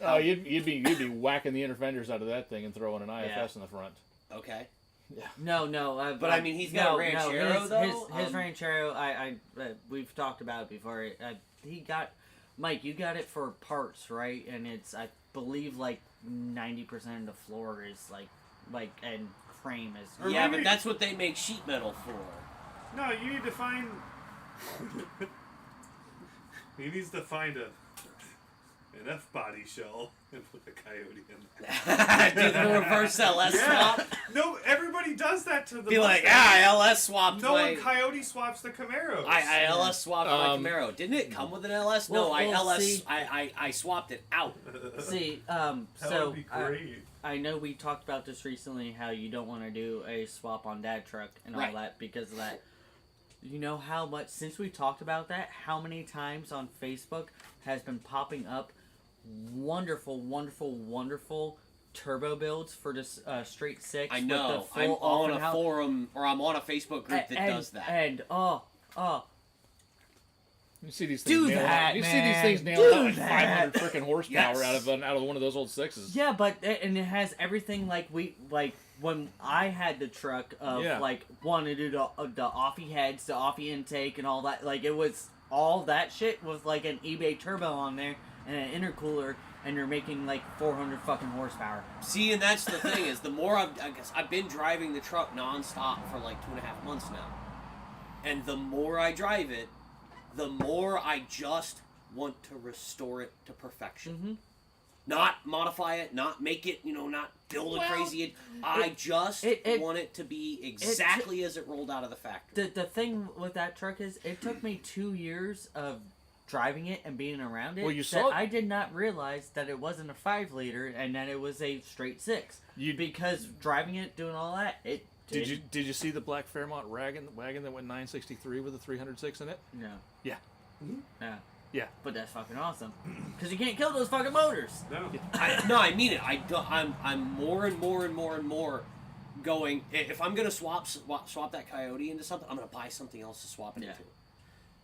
Oh, you'd be whacking the inner fenders out of that thing and throwing an IFS Yeah. in the front. okay. no. But, I mean, he's got a Ranchero, though? His Ranchero, we've talked about it before. He got Mike. You got it for parts, right? And it's I believe like 90% of the floor is like and frame is. Or Yeah, maybe- but that's what they make sheet metal for. No, you need to find. He needs to find an F body shell and put the Coyote in there. Do the reverse LS swap. No, everybody does that to the. Be like, Mustang. LS swapped No my... one Coyote swaps the Camaros. I LS swapped my Um, Camaro. Didn't it come with an LS? Well, No, I LS. see- I swapped it out. See, That so would be great. I know we talked about this recently, how you don't want to do a swap on dad truck and all Right. that because of that. You know how much, since we talked about that, how many times on Facebook has been popping up wonderful, wonderful, wonderful turbo builds for this straight six. I with know. the full I'm on off a and out- forum, or I'm on a Facebook group that and, does that. And, You see these Do things nailed that, out. You see man. these things Do nailed out like that. 500 freaking horsepower Yes. out of one of those old sixes. yeah, but, and it has everything like when I had the truck of Yeah. like wanting to do the offie heads, the offie intake, and all that. Like it was all that shit with like an eBay turbo on there and an intercooler, and you're making like 400 fucking horsepower. See, and that's the thing is, the more I guess I've been driving the truck nonstop for like 2.5 months now, and the more I drive it, the more I just want to restore it to perfection. Mm-hmm. Not modify it, not make it, not build a Well, crazy. I just it- want it to be exactly as it rolled out of the factory. The thing with that truck is, it took me 2 years of driving it and being around it. Well, you that saw- I did not realize that it wasn't a 5-liter and that it was a straight 6. Because driving it, doing all that, it Did you see the black Fairmont wagon that went 963 with a 306 in it? No. Yeah. Yeah. Yeah. But that's fucking awesome. Because you can't kill those fucking motors. No. I mean it. I'm more and more and more and more going. If I'm gonna swap that Coyote into something, I'm gonna buy something else to swap it Yeah. into.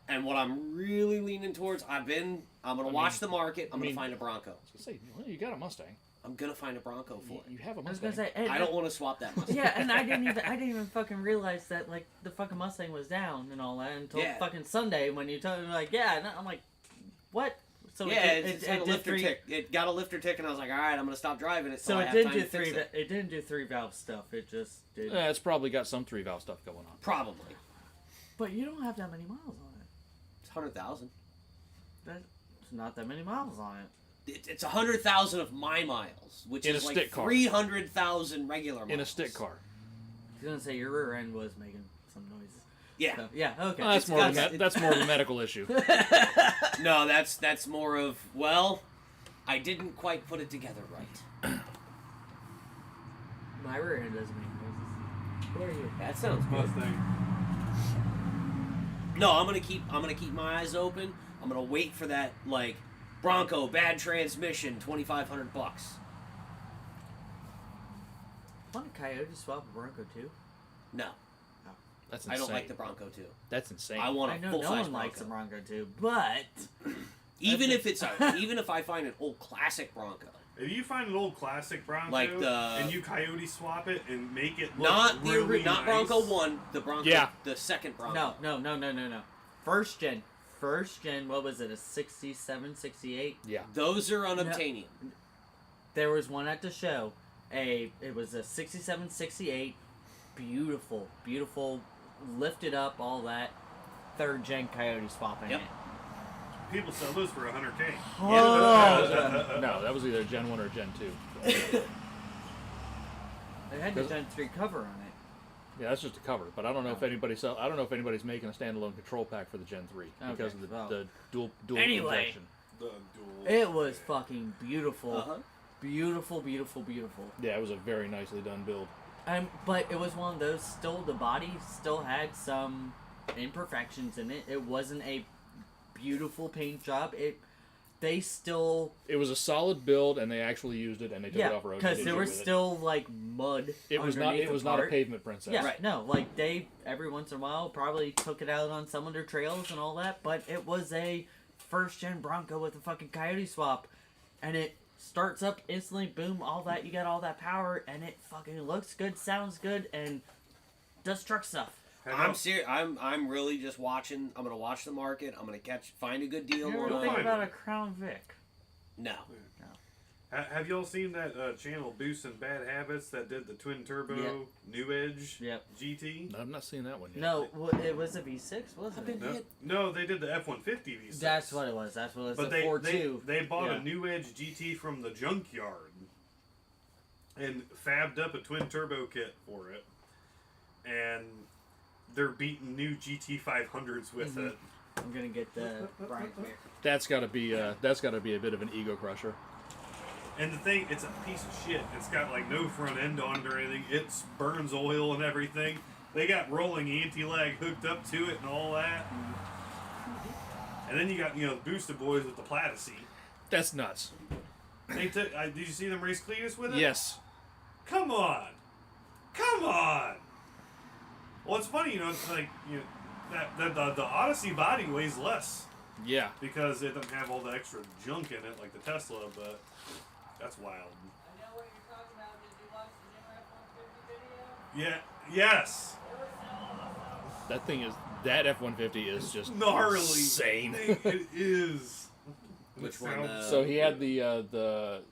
And what I'm really leaning towards, I'm gonna watch the market. I'm gonna find a Bronco. I was gonna say, well, you got a Mustang. I'm gonna find a Bronco for it. You have a I was Mustang. gonna say, and, I don't want to swap that Mustang. Yeah, and I didn't even fucking realize that like the fucking Mustang was down and all that until Yeah. fucking Sunday when you told me like, yeah, and I'm like, what? So Yeah, it it did lifter three. tick. It got a lifter tick, and I was like, all right, I'm gonna stop driving it. So I it have didn't time do to fix three. it. It didn't do 3-valve stuff. It just did. Yeah, it's probably got some 3-valve stuff going on. Probably. But you don't have that many miles on it. It's 100,000. That's not that many miles on it. It's 100,000 of my miles, which In is a like stick car. 300,000 regular miles. In a stick car. I was gonna say your rear end was making some noises. Yeah. So, yeah. Okay. Well, that's more of got- a that's more of a medical issue. No, that's more of, well, I didn't quite put it together right. My rear end doesn't make noises. Who are you? That sounds good. Mustang. No, I'm gonna keep my eyes open. I'm gonna wait for that like Bronco bad transmission, $2,500. Want a Coyote swap a Bronco too? No, That's I insane. don't like the Bronco 2. That's insane. I want I a know full no size one likes a Bronco. Bronco too, but Even if even if I find an old classic Bronco, If you find an old classic Bronco Like the- and you Coyote swap it and make it look not really not nice, Bronco 1, the Bronco, Yeah. the second Bronco. no. First gen. What was it? A 67, 68? Yeah. Those are unobtainium. There was one at the show. It was a 67, 68. Beautiful, lifted up, all that. 3rd gen Coyote swap in Yep. it. people sell those for $100K. Oh, No, that was either Gen 1 or Gen 2. it had the Gen 3 cover on it. Yeah, that's just a cover. But I don't know if I don't know if anybody's making a standalone control pack for the Gen 3 because Okay, of well. the dual Anyway. injection. The dual. It was fucking beautiful. Uh-huh. Beautiful. Yeah, it was a very nicely done build. But it was one of those, still, the body still had some imperfections in it. It wasn't a beautiful paint job. It was a solid build, and they actually used it, and they took it off road. because there was still like mud. It was not. underneath It was the not a part. pavement princess. Yeah, Right. no, like they every once in a while probably took it out on some of their trails and all that, but it was a 1st gen Bronco with a fucking Coyote swap, and it starts up instantly, boom, all that, you got all that power, and it fucking looks good, sounds good, and does truck stuff. I'm serious. I'm really just watching. I'm gonna watch the market. I'm gonna find a good deal You ever on think it. about a Crown Vic? No. Have y'all seen that channel Boost and Bad Habits that did the twin turbo Yeah. New Edge Yep. GT? No, I've not seen that one yet. No, it was a V6, wasn't it? No, they did the F-150 V6. That's what it was. That's what it was. But The 4.2. they bought Yeah. a New Edge GT from the junkyard and fabbed up a twin turbo kit for it, and they're beating new GT 500s with it. I'm gonna get the Brian here. That's got to be a bit of an ego crusher. And the thing, it's a piece of shit. It's got like no front end on it or anything. It burns oil and everything. They got rolling anti-lag hooked up to it and all that. And then you got the Boosted boys with the Platycee. That's nuts. They took. Did you see them race Cletus with it? Yes. Come on. Well, it's funny, it's like that the Odyssey body weighs less Yeah. because it doesn't have all the extra junk in it like the Tesla, but that's wild. I know what you're talking about. Did you watch the new F-150 Yeah. Yes. That F-150 is just Gnarly. insane. It is. Which It one, sounds- So he had the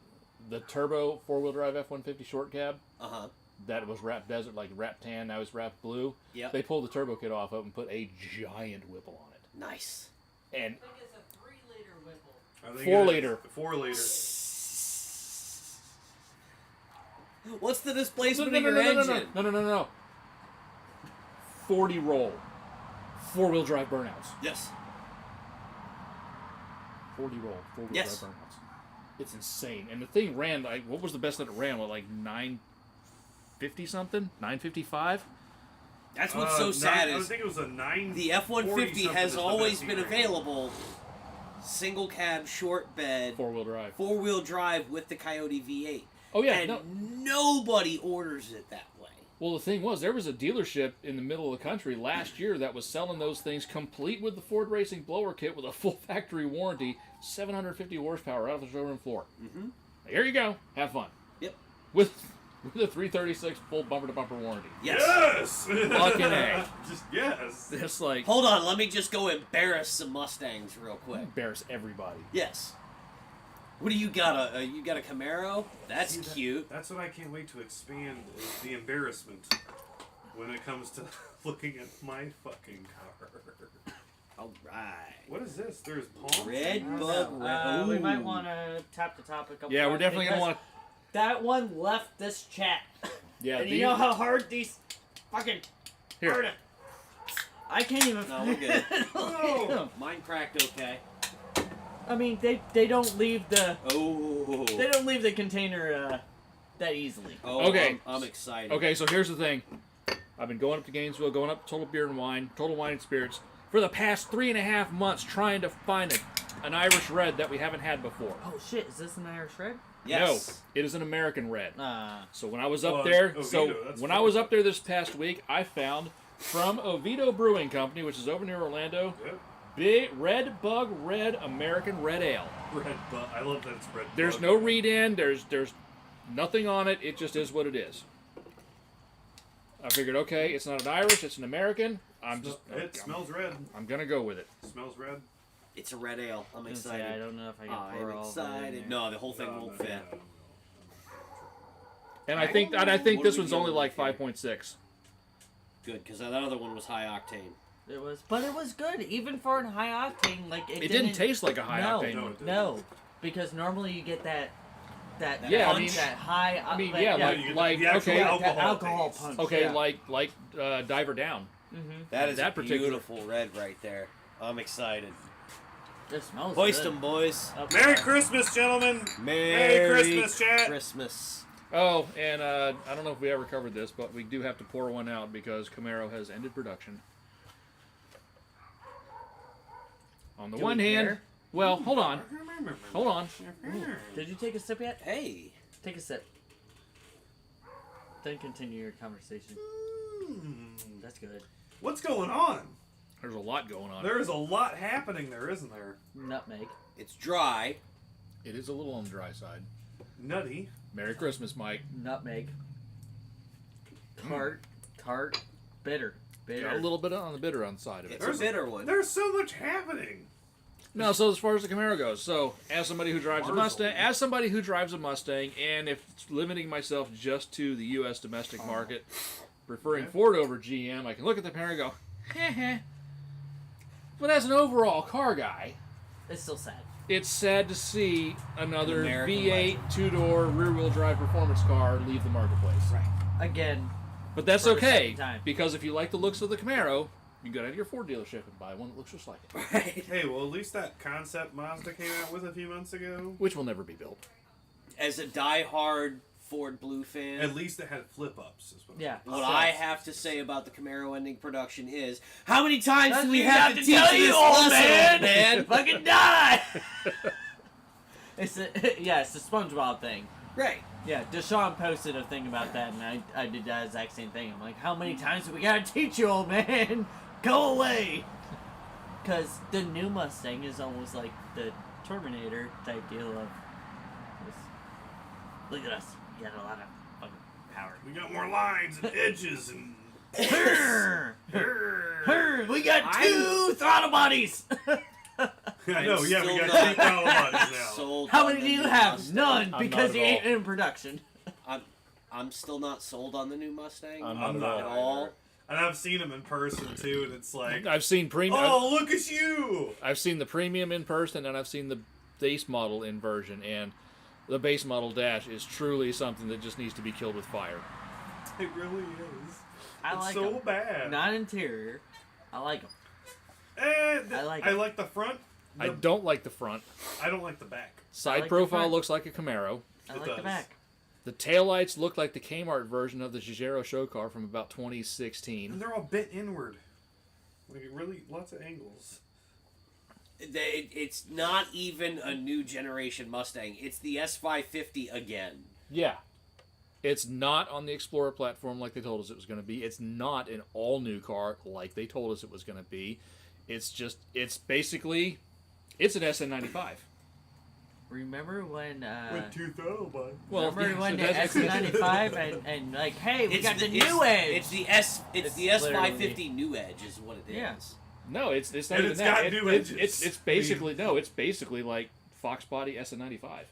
turbo 4-wheel drive F-150 short cab Uh-huh. that was wrapped desert, like wrapped tan, now it's wrapped blue. Yep. They pulled the turbo kit off of it and put a giant Whipple on it. Nice. And I think it's a 3-liter Whipple. I think 4 it is. liter. 4 liter. What's the displacement of your engine? No. 40 roll. 4-wheel drive burnouts. Yes. 40 roll. 4-wheel Yes. drive burnouts. It's insane. And the thing ran, like, what was the best that it ran? What, like 950 something? 955? That's what's so sad I is think it was a 9. the F-150 has always been available. available single cab, short bed, 4-wheel drive. 4-wheel drive with the Coyote V8. Oh, yeah. And No. nobody orders it that way. Well, the thing was, there was a dealership in the middle of the country last year that was selling those things complete with the Ford Racing blower kit with a full factory warranty, 750 horsepower out of the showroom floor. Mm-hmm. Here you go. Have fun. Yep. With a 336 full bumper-to-bumper warranty. Yes. Fucking A. Just yes. It's like, Hold on, let me just go embarrass some Mustangs real quick. embarrass everybody. Yes. What do you got? You got a Camaro? That's See, that- cute. That's what I can't wait to expand is the embarrassment when it comes to looking at my fucking car. All right. What is this? There's palm Red trees? bug. We Ooh. might want to tap the topic. Yeah, we're definitely going to want to... That one left this chat. Yeah, And you know how hard these fucking Here. are to... I can't even... No, we're good. Oh. Mine cracked okay. I mean, they don't leave the... Oh. They don't leave the container that easily. Oh, Okay. I'm excited. Okay, so here's the thing. I've been going up to Gainesville, going up to Total Beer and Wine, Total Wine and Spirits, for the past 3.5 months trying to find an Irish red that we haven't had before. Oh shit, is this an Irish red? Yes. No, it is an American red. Ah. So when I was up Well, there, Oviedo, that's when cool. I was up there this past week, I found from Oviedo Brewing Company, which is over near Orlando, Yep. big red bug red American red ale. Red bug. I love that it's red There's bug. no read in. There's nothing on it. It just is what it is. I figured, okay, it's not an Irish, it's an American. It smells red. I'm gonna go with it. Smells red. It's a red ale. I'm I excited. don't know if I can I'm pour all of it in excited. there. No, the whole thing won't fit. And I think this What are we one's only dealing like with here? 5.6. Good, because that other one was high octane. It was, but it was good, even for a high octane. Like It didn't taste like a high no, octane No, one. it didn't. No, because normally you get that Yeah, I punch, mean- that high. I mean, that- yeah, yeah, you get like the actual okay, alcohol that alcohol taste. punch. okay, yeah. like Diver Down. That is That a particular- beautiful red right there. I'm excited. It smells Hoist good. them, boys. Oh, Merry Christmas, gentlemen. Merry Christmas, chat. Christmas. Oh, and I don't know if we ever covered this, but we do have to pour one out because Camaro has ended production. On the Do one we hand, care? well, hold on. Did you take a sip yet? Hey. Take a sip. Then continue your conversation. That's good. What's going on? There's a lot going on. There is a lot happening there, isn't there? Nutmeg. It's dry. It is a little on the dry side. Nutty. Merry Christmas, Mike. Nutmeg. Tart. Bitter. Got a little bit on the bitter on the side of it. It's a bitter one. There's so much happening. No, so as far as the Camaro goes, so as somebody who drives a Marvel. Mustang, and if it's limiting myself just to the U.S. domestic market, preferring Okay. Ford over GM, I can look at the Camaro and go, heh. But as an overall car guy, It's still sad. it's sad to see another American V8 legend. two-door rear-wheel drive performance car leave the marketplace. Right. Again, But that's For the okay, second time. because if you like the looks of the Camaro, you can go down to your Ford dealership and buy one that looks just like it, Right. Hey, well, at least that concept Mazda came out with a few months ago. which will never be built. As a die-hard Ford Blue fan, At least it had flip-ups. Is what yeah. what I have to say about the Camaro ending production is, how many times do we You have to teach tell this old lesson, old man? Fucking die! It's a SpongeBob thing. Right. Yeah, Deshaun posted a thing about that, and I did that exact same thing. I'm like, how many times do we gotta teach you, old man? Go away! Because the new Mustang is almost like the Terminator type deal of, just, look at us, we got a lot of fucking power. We got more lines and edges and. We got 2 throttle bodies. I know, yeah, we still got not 2 throttle bodies now. Sold How on many the do you new have? Mustang. None, I'm because not he at ain't all. in production. I'm still not sold on the new Mustang. I'm not at either. all. And I've seen them in person too, and it's like, I've seen premium. oh, look at you! I've seen the premium in person, and I've seen the base model in version, and the base model dash is truly something that just needs to be killed with fire. It really is. I It's like so 'em. bad. Not interior. I like them. I like I it. like the front. I don't like the front. I don't like the back. Side like the profile front. looks like a Camaro. I It like the does. back. The taillights look like the Kmart version of the Giugiaro show car from about And 2016. they're all bent inward. Like, really, lots of angles. It's not even a new generation Mustang. It's the S550 again. Yeah. It's not on the Explorer platform like they told us it was going to be. It's not an all-new car like they told us it was going to be. It's basically, it's an SN95. Remember when? With 2 throttle bodies. Well, remember when the that's- S95 and like, hey, we got the new Edge. It's the It's S550 literally- new Edge is what it is. Yeah. No, it's not And even it's that. got new edges. It's basically no. It's basically like Fox Body SN95.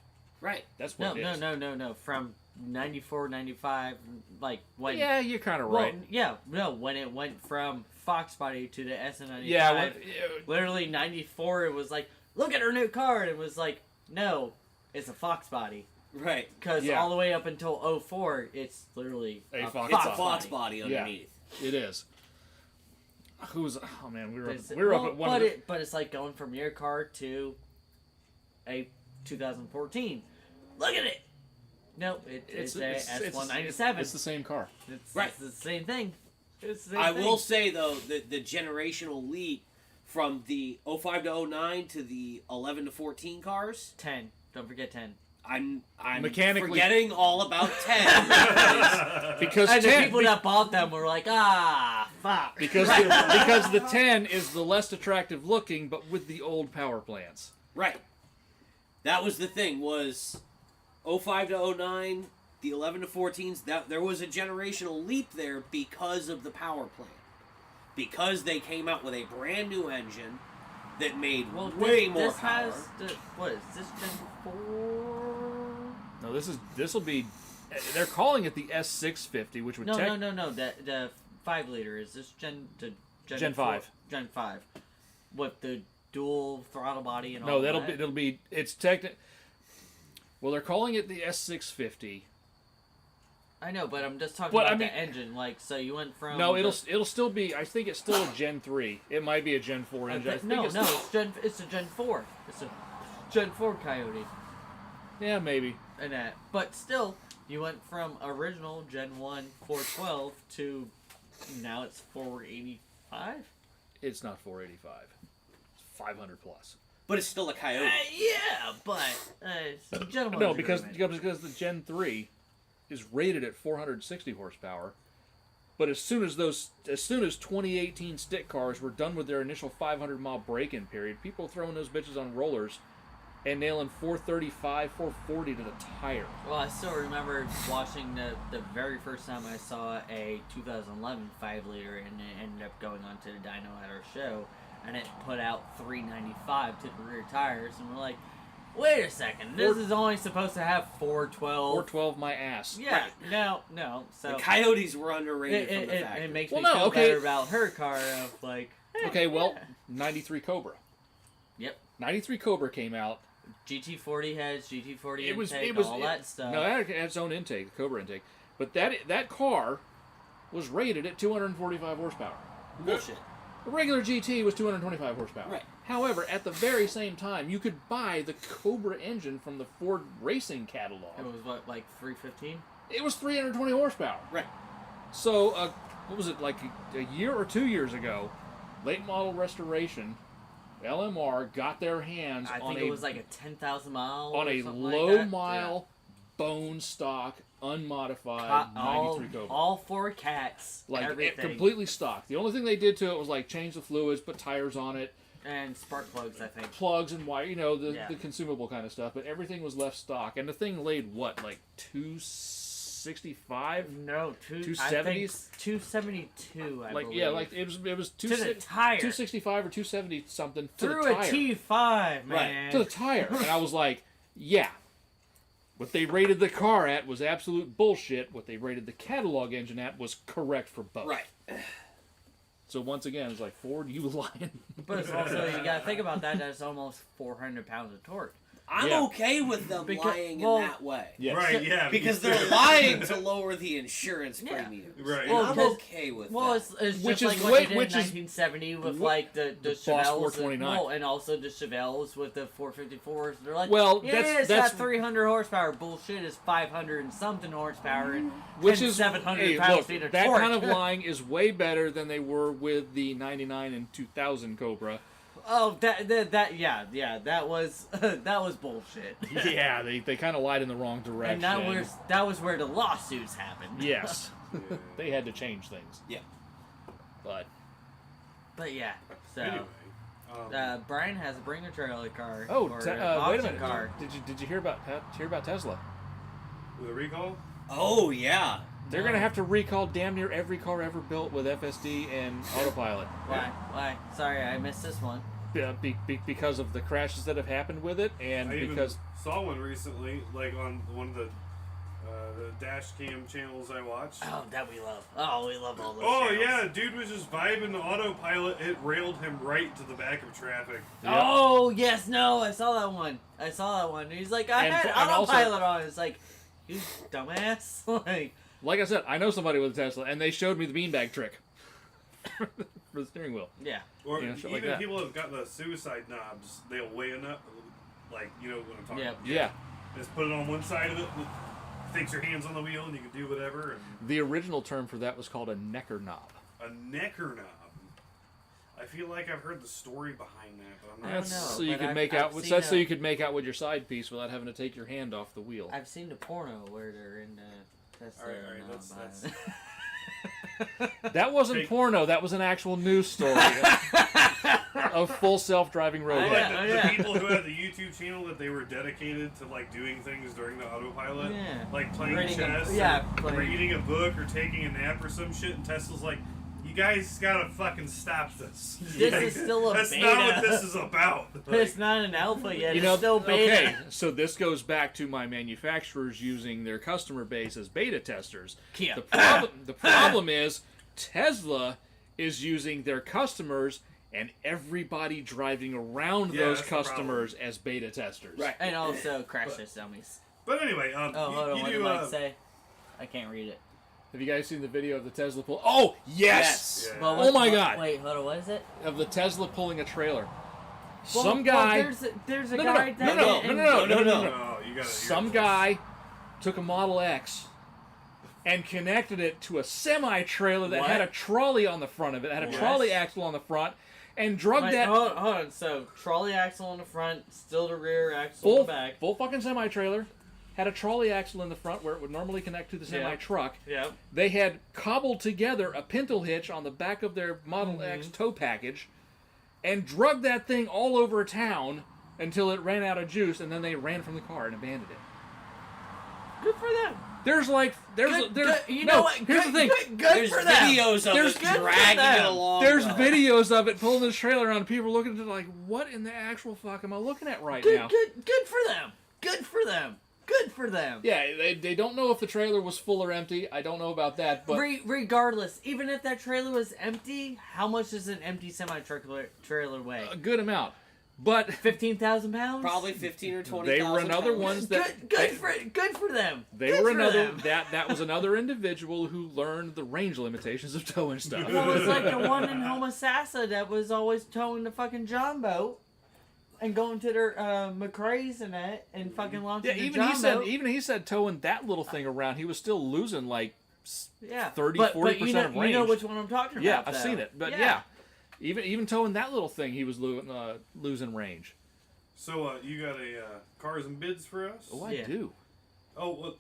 Right. That's what it is. No. From 94, 95, like when. Yeah, you're kind of Well, right. yeah, no, when it went from Fox Body to the SN95. Yeah, literally 94. It was like, look at her new car, and it was like, no, it's a Fox Body. Right. Because Yeah. all the way up until 04, it's literally A a Fox It's Fox a Fox Body. body underneath. it is. Oh man, we were It's- up well, at one. but of the- but it's like going from your car to a 2014. Look at it. No, it's a S197. It's the same car. Right. It's the same thing. It's the same I thing. will say though that the generational leap from the 05 to 09 to the 11 to 14 cars, 10. Don't forget 10. I'm Mechanically- forgetting all about 10. Because And the 10, people that bought them were like, fuck. because because the 10 is the less attractive looking, but with the old power plants. Right. That was the thing, was 05 to 09, the 11 to 14s, that there was a generational leap there because of the power plant. Because they came out with a brand new engine that made way more this power. has what is this Gen 4? No, this will be. They're calling it the S650, which would No. The 5 liter is this Gen 5. 4? Gen 5 with the dual throttle body and all. No, that. it'll be. It's technical. Well, they're calling it the S650. I know, but I'm just talking But, about I mean- the engine. Like, so you went from No, the- it'll still be. I think it's still a Gen 3. It might be a Gen 4 engine. I think no, it's it's a Gen 4. It's a Gen 4 Coyote. Yeah, maybe. And that, but still, you went from original Gen 1 412 to now it's 485. It's not 485. It's 500 plus. But it's still a Coyote. Yeah, but it's gentleman's No, because agreement. the Gen 3 is rated at 460 horsepower. But as soon as 2018 stick cars were done with their initial 500-mile break-in period, people throwing those bitches on rollers and nailing 435, 440 to the tire. Well, I still remember watching the very first time I saw a 2011 5 liter, and it ended up going on to the dyno at our show, and it put out 395 to the rear tires, and we're like, wait a second, this is only supposed to have 412. 412 my ass. Yeah, no. So The Coyotes were underrated from the it factory. makes Well, me no, feel okay. better about her car of like. Okay, well, 93 Cobra. Yep. 93 Cobra came out. GT40 has GT40 It was intake, all that stuff. No, that had its own intake, the Cobra intake. But that car was rated at 245 horsepower. Bullshit. The regular GT was 225 horsepower. Right. However, at the very same time, you could buy the Cobra engine from the Ford Racing catalog. It was what, like 315? It was 320 horsepower. Right. So, what was it, like a year or 2 years ago, late model restoration, LMR got their hands I on think it was like a 10,000 mile on or a something low like that. mile, bone stock, unmodified Yeah. 93 Cobra. All 4 cats, Like everything, completely stock. The only thing they did to it was like change the fluids, put tires on it, and spark plugs, I think. plugs and wire, Yeah. the consumable kind of stuff. But everything was left stock, and the thing laid what, like 265. No, 270s? 272. I Like believe. yeah, like it was to the tire. 265 or 270 something to Through the a tire. T5, man. To the tire, and I was like, yeah. What they rated the car at was absolute bullshit. What they rated the catalog engine at was correct for both. Right. So once again, it's like, Ford, you lying. But it's also, you gotta think about that, that's almost 400 pounds of torque. I'm Yeah. okay with them lying in that way. Yes. Right, yeah. Because me they're too. lying to lower the insurance Yeah. premiums. Right. And Well, I'm because- okay with Well, that. it's Which just is like what way- they did in which is 1970 with like the Boss Chevelles, 429. and also the Chevelles with the 454s. They're like, Well, yeah, that's- it's that's- got 300 horsepower. Bullshit, it's 500 and something horsepower and Which is 700 hey, pounds look, feet of that torque. kind of lying is way better than they were with the 99 and 2000 Cobra. Oh, that that was that was bullshit. Yeah, they kind of lied in the wrong direction. And that was where the lawsuits happened. Yes, Yeah. they had to change things. Yeah. But But yeah, so Anyway. Brian has a bring a trailer car. oh, or te- an wait a auction minute. car. Did you hear about Tesla? With a recall? Oh, yeah. They're gonna have to recall damn near every car ever built with FSD and autopilot. Why? Sorry, I missed this one. Because of the crashes that have happened with it, and I because even saw one recently, like on one of the dash cam channels I watch. Oh, that we love. Oh, we love all those. Oh channels. yeah, dude was just vibing the autopilot. It railed him right to the back of traffic. Yep. Oh yes, no, I saw that one. He's like, I And- had and also- autopilot on. It's like, you dumbass. like I said, I know somebody with a Tesla, and they showed me the beanbag trick for the steering wheel. Yeah. Or Yeah, shit even like that. people have got the suicide knobs. They'll weigh it up, like you know what I'm talking Yeah. about. Yeah, Just put it on one side of it. Takes your hands on the wheel, and you can do whatever. And the original term for that was called a necker knob. a necker knob. I feel like I've heard the story behind that, but I'm I not. don't That's know, so you but can I've- make I've out. seen That's so a- you could make out with your side piece without having to take your hand off the wheel. I've seen the porno where they're in the Tesla. All right, and, that's- That wasn't Take- porno. That was an actual news story of full self-driving Well, robot. like Yeah, the yeah. people who had the YouTube channel that they were dedicated to like doing things during the autopilot, Yeah. like playing Reading a- chess, yeah, or playing- reading a book, or taking a nap or some shit. And Tesla's like, "You guys gotta fucking stop this. This Like, is still a That's beta. not what this is about." It's not an alpha yet. You It's know, still beta. okay, so this goes back to my manufacturers using their customer base as beta testers. Kia. The problem is Tesla is using their customers and everybody driving around Yeah, those that's the problem. customers as beta testers. Right. And also crash test dummies. But anyway, Oh, hold on. you What do, did Mike say? I can't read it. Have you guys seen the video of the Tesla pull? Oh, yes! Yeah. Well, Oh my God. Wait, hold on. What is it? Of the Tesla pulling a trailer. Well, Some guy... there's a No, no, guy no, that no, and- no. Oh, you gotta. Some guy took a Model X and connected it to a semi-trailer that What? had a trolley on the front of it, had a Yes. trolley axle on the front, and drug Wait, that hold on. So trolley axle on the front, still the rear axle on full, the back. full fucking semi-trailer, had a trolley axle in the front where it would normally connect to the Yeah. semi-truck. Yep. They had cobbled together a pintle hitch on the back of their Model X tow package and drug that thing all over town until it ran out of juice, and then they ran from the car and abandoned it. Good for them. There's Good, you no, know what? here's the thing. Good There's for them. videos of There's it good for dragging it them. along. There's though. videos of it pulling this trailer around. People are looking at it like, what in the actual fuck am I looking at right now? Good for them. Good for them. Good for them. Yeah, they don't know if the trailer was full or empty. I don't know about that, but Regardless, even if that trailer was empty, how much does an empty semi-trailer weigh? a good amount. But 15,000 pounds? Probably 15 or 20. they were another ones that Good for them. they Good were for another them. that was another individual who learned the range limitations of towing stuff. Well, it's like the one in Homosassa that was always towing the fucking John boat and going to their McRae's and that and fucking launching Yeah, the even John he said boat. even he said towing that little thing around, he was still losing like Yeah, 30, but 40% you know, of you know range. which one I'm talking about. Yeah, I've though. seen it. But yeah, even towing that little thing, he was losing range. So you got a cars and bids for us? Oh, I Yeah. do. Oh, well,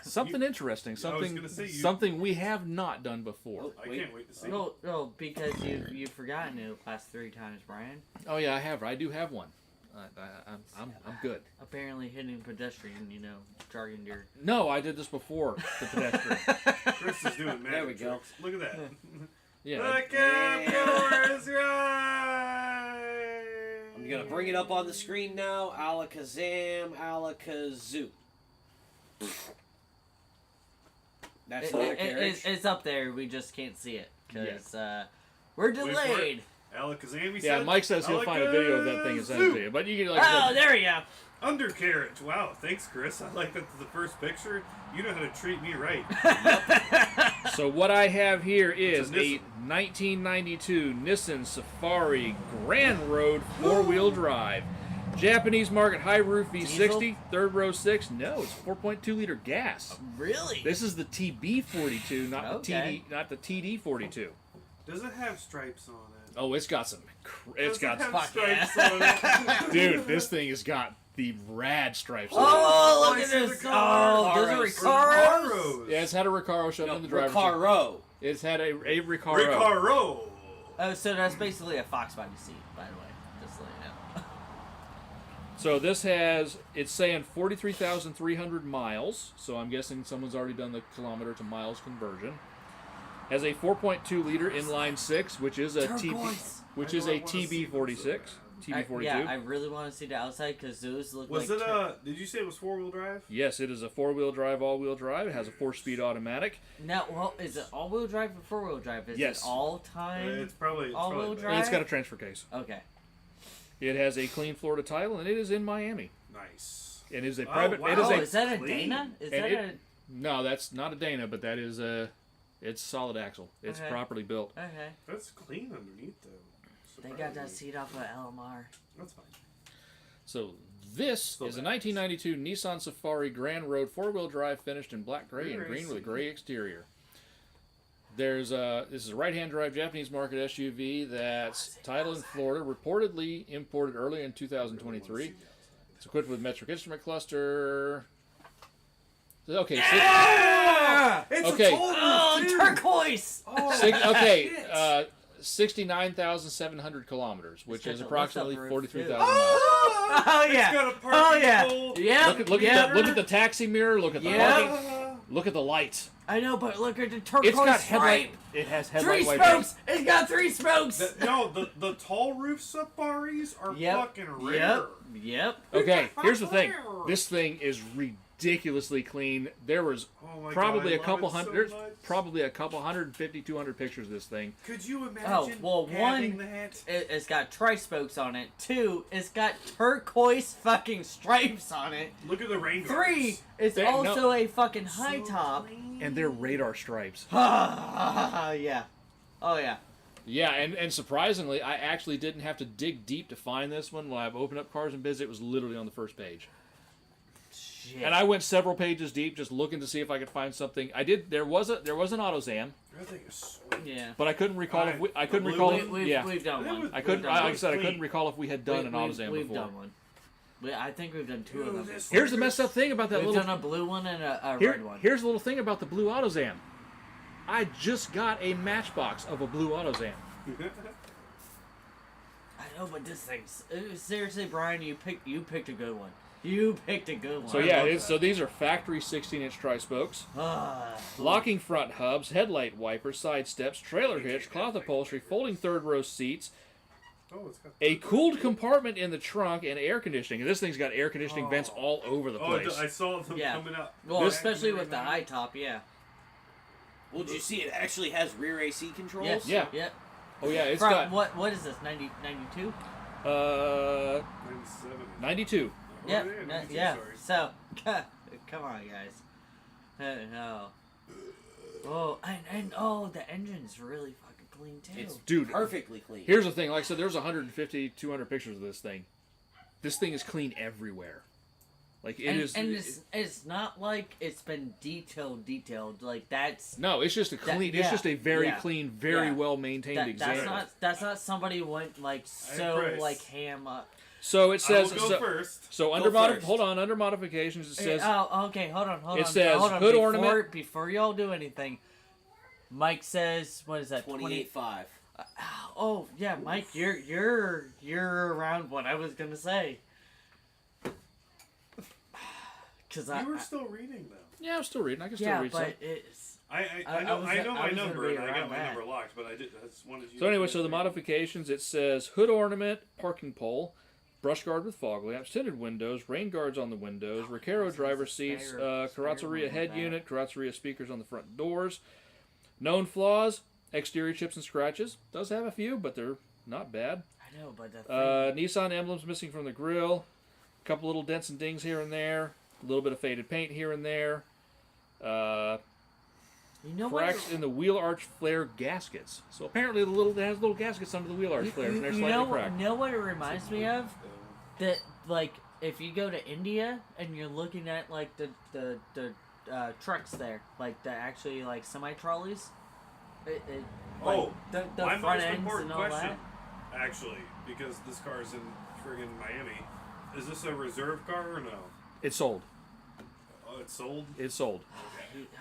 Something interesting. I was Something gonna say, you- something we have not done before. I can't wait to see. No, because you've forgotten it last 3 times, Brian. Oh yeah, I do have one. I'm good. Apparently hitting pedestrian, jargon deer. No, I did this before the pedestrian. Chris is doing magic There we go. tricks. Look at that. Yeah. The Cap is right. I'm gonna bring it up on the screen now. Alakazam, Alakazoo. That's another carriage. It's up there. We just can't see it because we're Wait for delayed. it. Alakazam, he Yeah, said? Mike says he'll find a video of that thing and send it to you. But you can like. Oh, there we go. Undercarriage. Wow, thanks, Chris. I like that's the first picture. You know how to treat me right. So what I have here is It's a a Nissan. 1992 Nissan Safari Grand Road 4-wheel drive. Japanese market high roof V60, Diesel? third row 6. No, it's 4.2 liter gas. Really? This is the TB42, not Okay. the TD42. Does it have stripes on it? Oh, it's got some. It's Does it got. have Fuck stripes yeah. on it? Dude, this thing has got the rad stripes. on it. Oh, Oh, look I at see this. the car. Oh, those are Recaros. Recaros. Yeah, it's had a Recaro shoved in the driver's seat. Recaro. It's had a Recaro. Recaro. Oh, so that's basically a Fox body seat, by the way. Just so you know. So this has, it's saying 43,300 miles. So I'm guessing someone's already done the kilometer to miles conversion. Has a 4.2 liter inline 6, which is a Turquoise. which I is know, I a wanna see TB46. TB42. Yeah, I really want to see the outside because those look Was like. it did you say it was 4-wheel drive? Yes, it is a 4-wheel drive, all-wheel drive. It has a 4-speed automatic. Now, well, is it all-wheel drive or 4-wheel drive? Is Yes. it all-time? It's probably all-wheel bad. drive? And it's got a transfer case. Okay. It has a clean Florida title, and it is in Miami. Nice. It is a Oh, private. wow. It is Oh, a. is that a clean. Dana? Is And that it- No, that's not a Dana, but that is a. It's solid axle. It's Okay. properly built. a... Okay. That's clean underneath though. They got that Surprisingly. seat off of LMR. That's fine. So this Still is a badass. 1992 Nissan Safari Grand Road 4-wheel drive, finished in black, gray, and Very green with a nice. gray exterior. There's this is a right-hand drive Japanese market SUV that's titled in Florida, reportedly imported early in 2023. It's equipped with metric instrument cluster. Okay, Yeah! It's Okay. a total Oh, too. turquoise! Oh, shit. 69,700 kilometers, which got is the approximately lift up roof, 43,000 too. miles. Oh, It's yeah. got a Oh, parking yeah. pole. Yeah. Look at the taxi mirror. Look at the Yeah. parking. Look at the lights. I know, but look at the turquoise It's got stripe. headlight. It has Three headlight wipers. spokes. It's got 3 spokes. The tall roof safaris are Yep. fucking rare. Yep. Okay, here's the thing. This thing is ridiculously clean. There was Oh my probably God, a I couple love it hundred. so There's much. probably a couple 150, 200 pictures of this thing. Could you imagine Oh, well, having one, that? it's got tri-spokes on it. 2, it's got turquoise fucking stripes on it. Look at the rain 3, guards. it's They- also no. a fucking high So top. clean. And they're radar stripes. Yeah. Oh, yeah. Yeah, and surprisingly, I actually didn't have to dig deep to find this one. When I've opened up Cars and Biz, it was literally on the first page. Shit. And I went several pages deep just looking to see if I could find something. I did. There was an AutoZam, That thing is sweet. Yeah. but I couldn't recall if we. I couldn't blue recall. one? If, We've done That one. was- I couldn't. We've done Like I one. said, I clean. couldn't recall if we had done an AutoZam We've before. done one. I think we've done 2 of them. this Here's the messed up thing about that We've little. done a blue one and a Here- red one. Here's the little thing about the blue AutoZam. I just got a matchbox of a blue AutoZam. I know, but this thing's seriously, Brian. You picked a good one. You picked a good one. So yeah, so these are factory 16-inch tri-spokes, Ah, locking front hubs, headlight wipers, side steps, trailer hitch, cloth upholstery, folding third row seats, Oh, it's got. a cooled compartment in the trunk, and air conditioning. And this thing's got air conditioning vents all over the Oh, place. I saw them Yeah. coming up. well, This- especially with the high top, yeah. Well, did you see it actually has rear AC controls? Yes. Yeah. Yep. Oh yeah, it's From, got what is this? 92? 97. 92. Oh, Yeah. yeah, 92, Yeah. sorry. So, come on, guys. No. Oh, and the engine's really fucking clean too. It's Dude, perfectly clean. here's the thing. Like I said, there's 150, 200 pictures of this thing. This thing is clean everywhere. Like it is. and it's not like it's been detailed. Like that's No, it's just a That- clean. yeah, it's just a very yeah, clean, very yeah. well maintained exam. that's not somebody went like so Chris. like ham up. So it I will says. go So, first. so Go under first. hold on, under modifications it says. Oh, okay. Hold on. It says hold on. hood ornament. Before y'all do anything, Mike says, what is that? 28.5. Oh yeah, Mike, you're around what I was gonna say. Cause You were still reading though. Yeah, I'm still reading. I can still yeah, read some. but it's I I know was my gonna number be and I got around my that. number locked, but I just wanted you. So anyway, so the modifications, it says hood ornament, parking pole, brush guard with fog lamps, tinted windows, rain guards on the windows, Recaro driver seats, spare carrozzeria one head with that. unit, carrozzeria speakers on the front doors. Known flaws, exterior chips and scratches. Does have a few, but they're not bad. I know, but the thing, Nissan emblems missing from the grille. A couple little dents and dings here and there. A little bit of faded paint here and there. you know what? Cracks in the wheel arch flare gaskets. So apparently it has little gaskets under the wheel arch flares, and they're slightly cracked. You know what it reminds me of? That like if you go to India and you're looking at like the trucks there, like the actually like semi trolleys. Oh, the my front most ends important and all question, that. actually, because this car's in friggin' Miami, is this a reserve car or no? It's sold. Oh, it's sold. It's sold.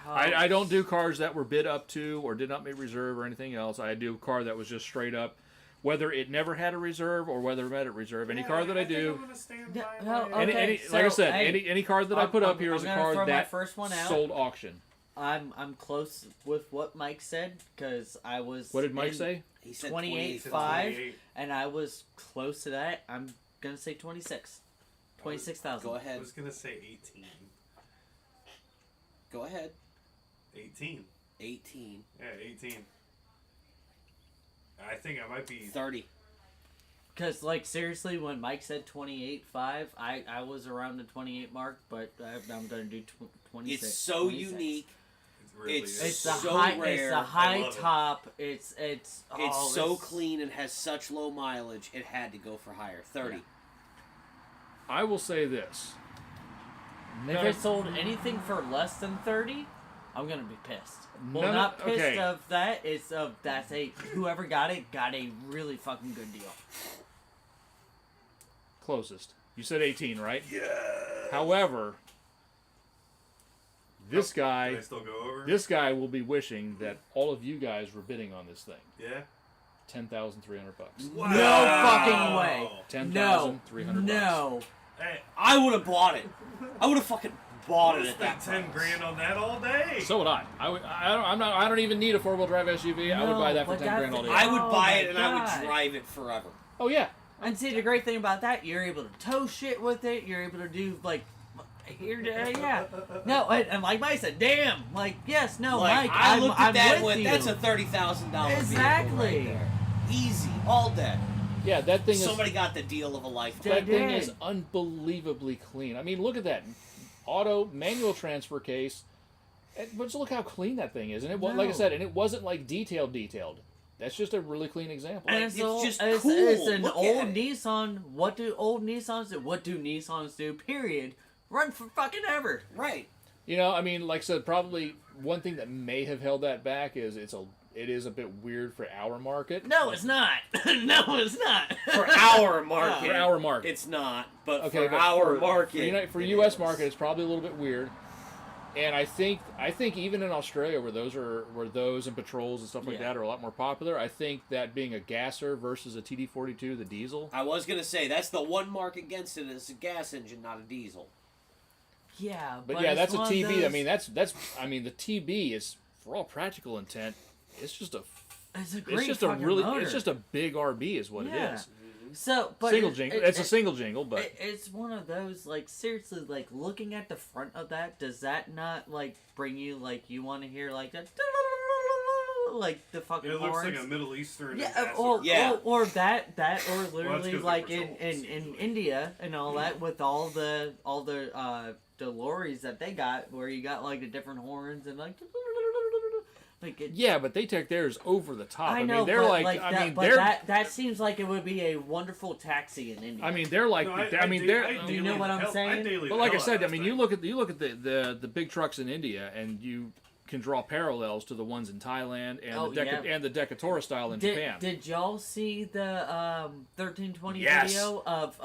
How- I don't do cars that were bid up to or did not make reserve or anything else. I do a car that was just straight up, whether it never had a reserve or whether it met a reserve. Any car that I think do, I'm gonna stand No, by no, my- any, okay, like I so, said, hey, any car that I put up here is a I'm gonna car throw my that first one out. sold auction. I'm close with what Mike said because I was. What did Mike in say? He said 28 Said 5, 28. and I was close to that. I'm gonna say 26. 26,000. Go I ahead. was gonna say 18. Go ahead. 18. 18. Yeah, 18. I think I might be. 30. Because, like, seriously, when Mike said 28 5, I was around the 28 mark, but I'm gonna do 26. It's so 26. unique. It really It's is. It's the so high. It's rare. the I high love it. top. It's It's oh, so clean and has such low mileage, it had to go for higher. 30. Yeah. I will say this. If it sold anything for less than 30, I'm gonna be pissed. Well, None not of- pissed okay. of that. It's of that's a whoever got a really fucking good deal. Closest. You said 18, right? Yeah. However, this Can I guy, still go over? this guy will be wishing that all of you guys were bidding on this thing. Yeah. $10,300. Wow. No fucking way. No. $10,300. No. Hey, I would have bought it. I would have fucking I bought would it have at spent that 10 price. grand on that all day. So would I. I don't even need a 4-wheel drive SUV. I would No, buy that for but 10 grand all that's- day. I would Oh buy my it and I God. would drive it forever. Oh yeah. And see, the great thing about that, you're able to tow shit with it. You're able to do like, yeah. No, and like Mike said, damn. Like, yes, no, Like, Mike. I looked I'm at that and with went, you. that's a $30,000 Exactly. vehicle right there. Easy, all day. Yeah, that thing is Somebody got the deal of a lifetime. that thing did. is unbelievably clean. I mean, look at that auto manual transfer case. But just look how clean that thing is. And it was like I No. said, and it wasn't like detailed. That's just a really clean example. And Like, it's all- just it's, cool. It's an Look old at it. Nissan. What do old Nissans do? What do Nissans do? Period. Run for fucking ever. Right. You know, I mean, like I said, probably one thing that may have held that back is it is a bit weird for our market. No, it's not. No, it's not. For our market. For our market. It's not. But Okay, for but our for, market. for it U.S. is. market, it's probably a little bit weird. And I think even in Australia, where those and patrols and stuff like Yeah. that are a lot more popular, I think that being a gasser versus a TD42, the diesel. I was going to say, that's the one mark against it is a gas engine, not a diesel. Yeah, But but yeah, it's that's a one of TB. I those- mean, the TB is, for all practical intent, it's just a motor. it's just a big RB is what Yeah. it is. So, but Single it- jingle. it- It's a it- single jingle, but it's one of those, like, seriously, like, looking at the front of that, does that not, like, bring you, like, you want to hear, like, that, like, the fucking It looks horns? like a Middle Eastern Yeah, ambassador. or, Yeah. or that, or literally, 'cause like, they're in patrols. India and all that, with all the lorries that they got, where you got, like, the different horns and, like, it, yeah, but they take theirs over the top. I know, mean, they're but, like, I that, mean, but they're, that seems like it would be a wonderful taxi in India. I mean, they're like, No, I mean, they're. You know what I'm saying? But like I said, I mean, you look at the big trucks in India, and you can draw parallels to the ones in Thailand and Oh, the yeah. and the Decatura style in Japan. Did y'all see the 1320 Yes. video of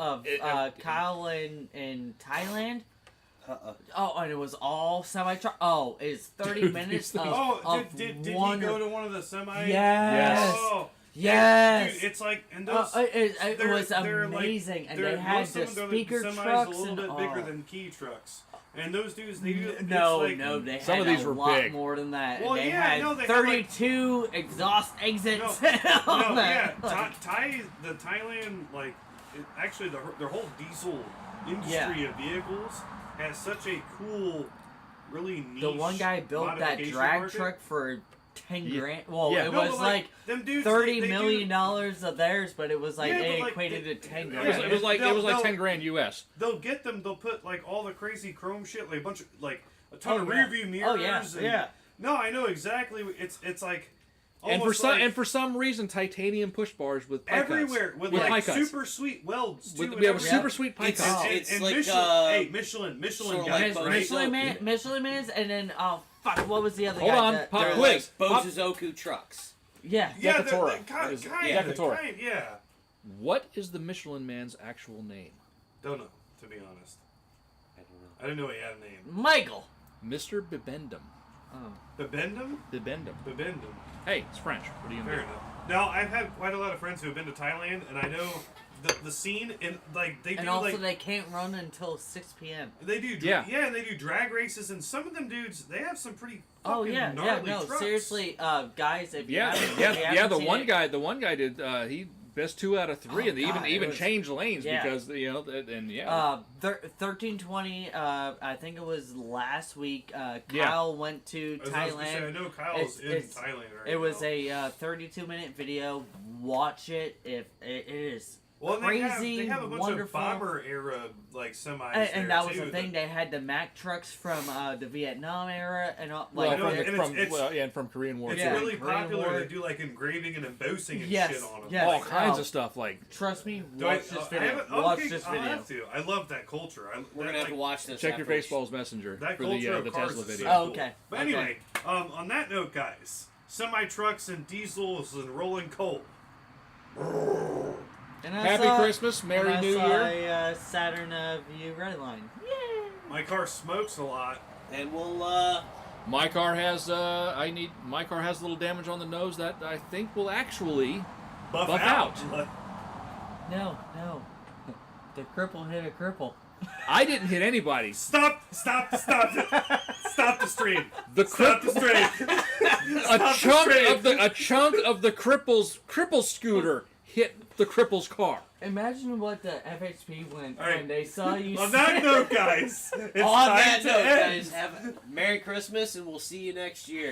Kyle in Thailand? Oh, and it was all semi truck. It's 30 Dude, minutes these of, Oh, of did he wonder- go to one of the semi? Yes. Oh, Yes. Dude, it's like, and those. It they're- was they're amazing, like, and they they're- had most the of them, speaker semis trucks a little and bit all. bigger than key trucks. And those dudes, they do. No, it's like, no, they Some had of these a were lot big. more than that. Well, and they yeah, had no, they had, like- 32 exhaust exits. No, and all No, that. yeah, the Thailand, like, actually, their whole diesel industry of vehicles has such a cool, really niche. The one guy built that modification drag market. truck for 10 Yeah. grand. Well, Yeah. it No, was but, like them dudes, $30 they million do, of theirs, but it was like Yeah, but, it like, equated they- to 10 yeah, grand. It was like they'll- 10 grand US. They'll get them. They'll put like all the crazy chrome shit, like a bunch of like a ton Oh, of yeah. rear view mirrors. Oh, yeah, and, yeah. No, I know exactly. It's like And for almost some like and for some reason, titanium push bars with pie everywhere cuts. with pie like cuts. super sweet welds too. with, and we have everything. super sweet pie It's- cuts. it's and like, Michelin, hey, Michelin sort of guys, like right? Michelin Man's, and then fuck, what was the other Hold guy? on, that- pop They're quiz. like Pop- Bozuzoku trucks. Yeah. Yeah, Decatura. they're kind, Is it- kind, Decatura. kind, yeah. What is the Michelin Man's actual name? Don't know, to be honest. I don't know. I didn't know he had a name. Michael. Mr. Bibendum. Oh. Bibendum? Bibendum. Bibendum. Hey, it's French. What are you Fair gonna do? enough. Now, I've had quite a lot of friends who have been to Thailand, and I know the scene, and like they And do also, like they can't run until 6 p.m. they do Yeah. and they do drag races, and some of them dudes they have some pretty fucking Oh yeah, gnarly no, trucks. seriously, guys, if you Yeah, haven't, if you yeah. haven't The seen one it- guy did. He best 2 out of 3, Oh, and they God, it even was- changed lanes yeah. because and yeah. 1320. I think it was last week. Yeah. Kyle went to I was gonna say, I Thailand. know Kyle's in Thailand right It was now. a 32-minute video. Watch it. If it is well, and crazy, they have a bunch wonderful. of bomber era like semis. And there, that was too, the thing. They had the Mack trucks from the Vietnam era and all. well, Like, no, they're- and it's- from Korean War. It's Yeah. really Korean popular. War. They do like engraving and embossing and Yes, shit on them. yes. All kinds Oh. of stuff like. trust me, Do I- watch this I video. haven't- Watch okay, this I'll video. have to. I love that culture. We're gonna have to watch this. Check your afterwards. Baseball's Messenger That for culture of the cars Tesla is video. so Oh, cool. okay. But Okay. anyway, on that note, guys, semi trucks and diesels and rolling coal. And I Happy saw- Christmas, Merry and I New saw Year. A Saturn View Redline. Yay! My car smokes a lot. And we'll My car has a little damage on the nose that I think will actually Buff Buff out. No. The cripple hit a cripple. I didn't hit anybody. Stop it. Stop the stream. The Stop the stream. a chunk of the cripple scooter hit the cripple's car. Imagine what the FHP went All right. when they saw you. On that note, guys, it's on time that to note, end. guys, have a Merry Christmas, and we'll see you next year.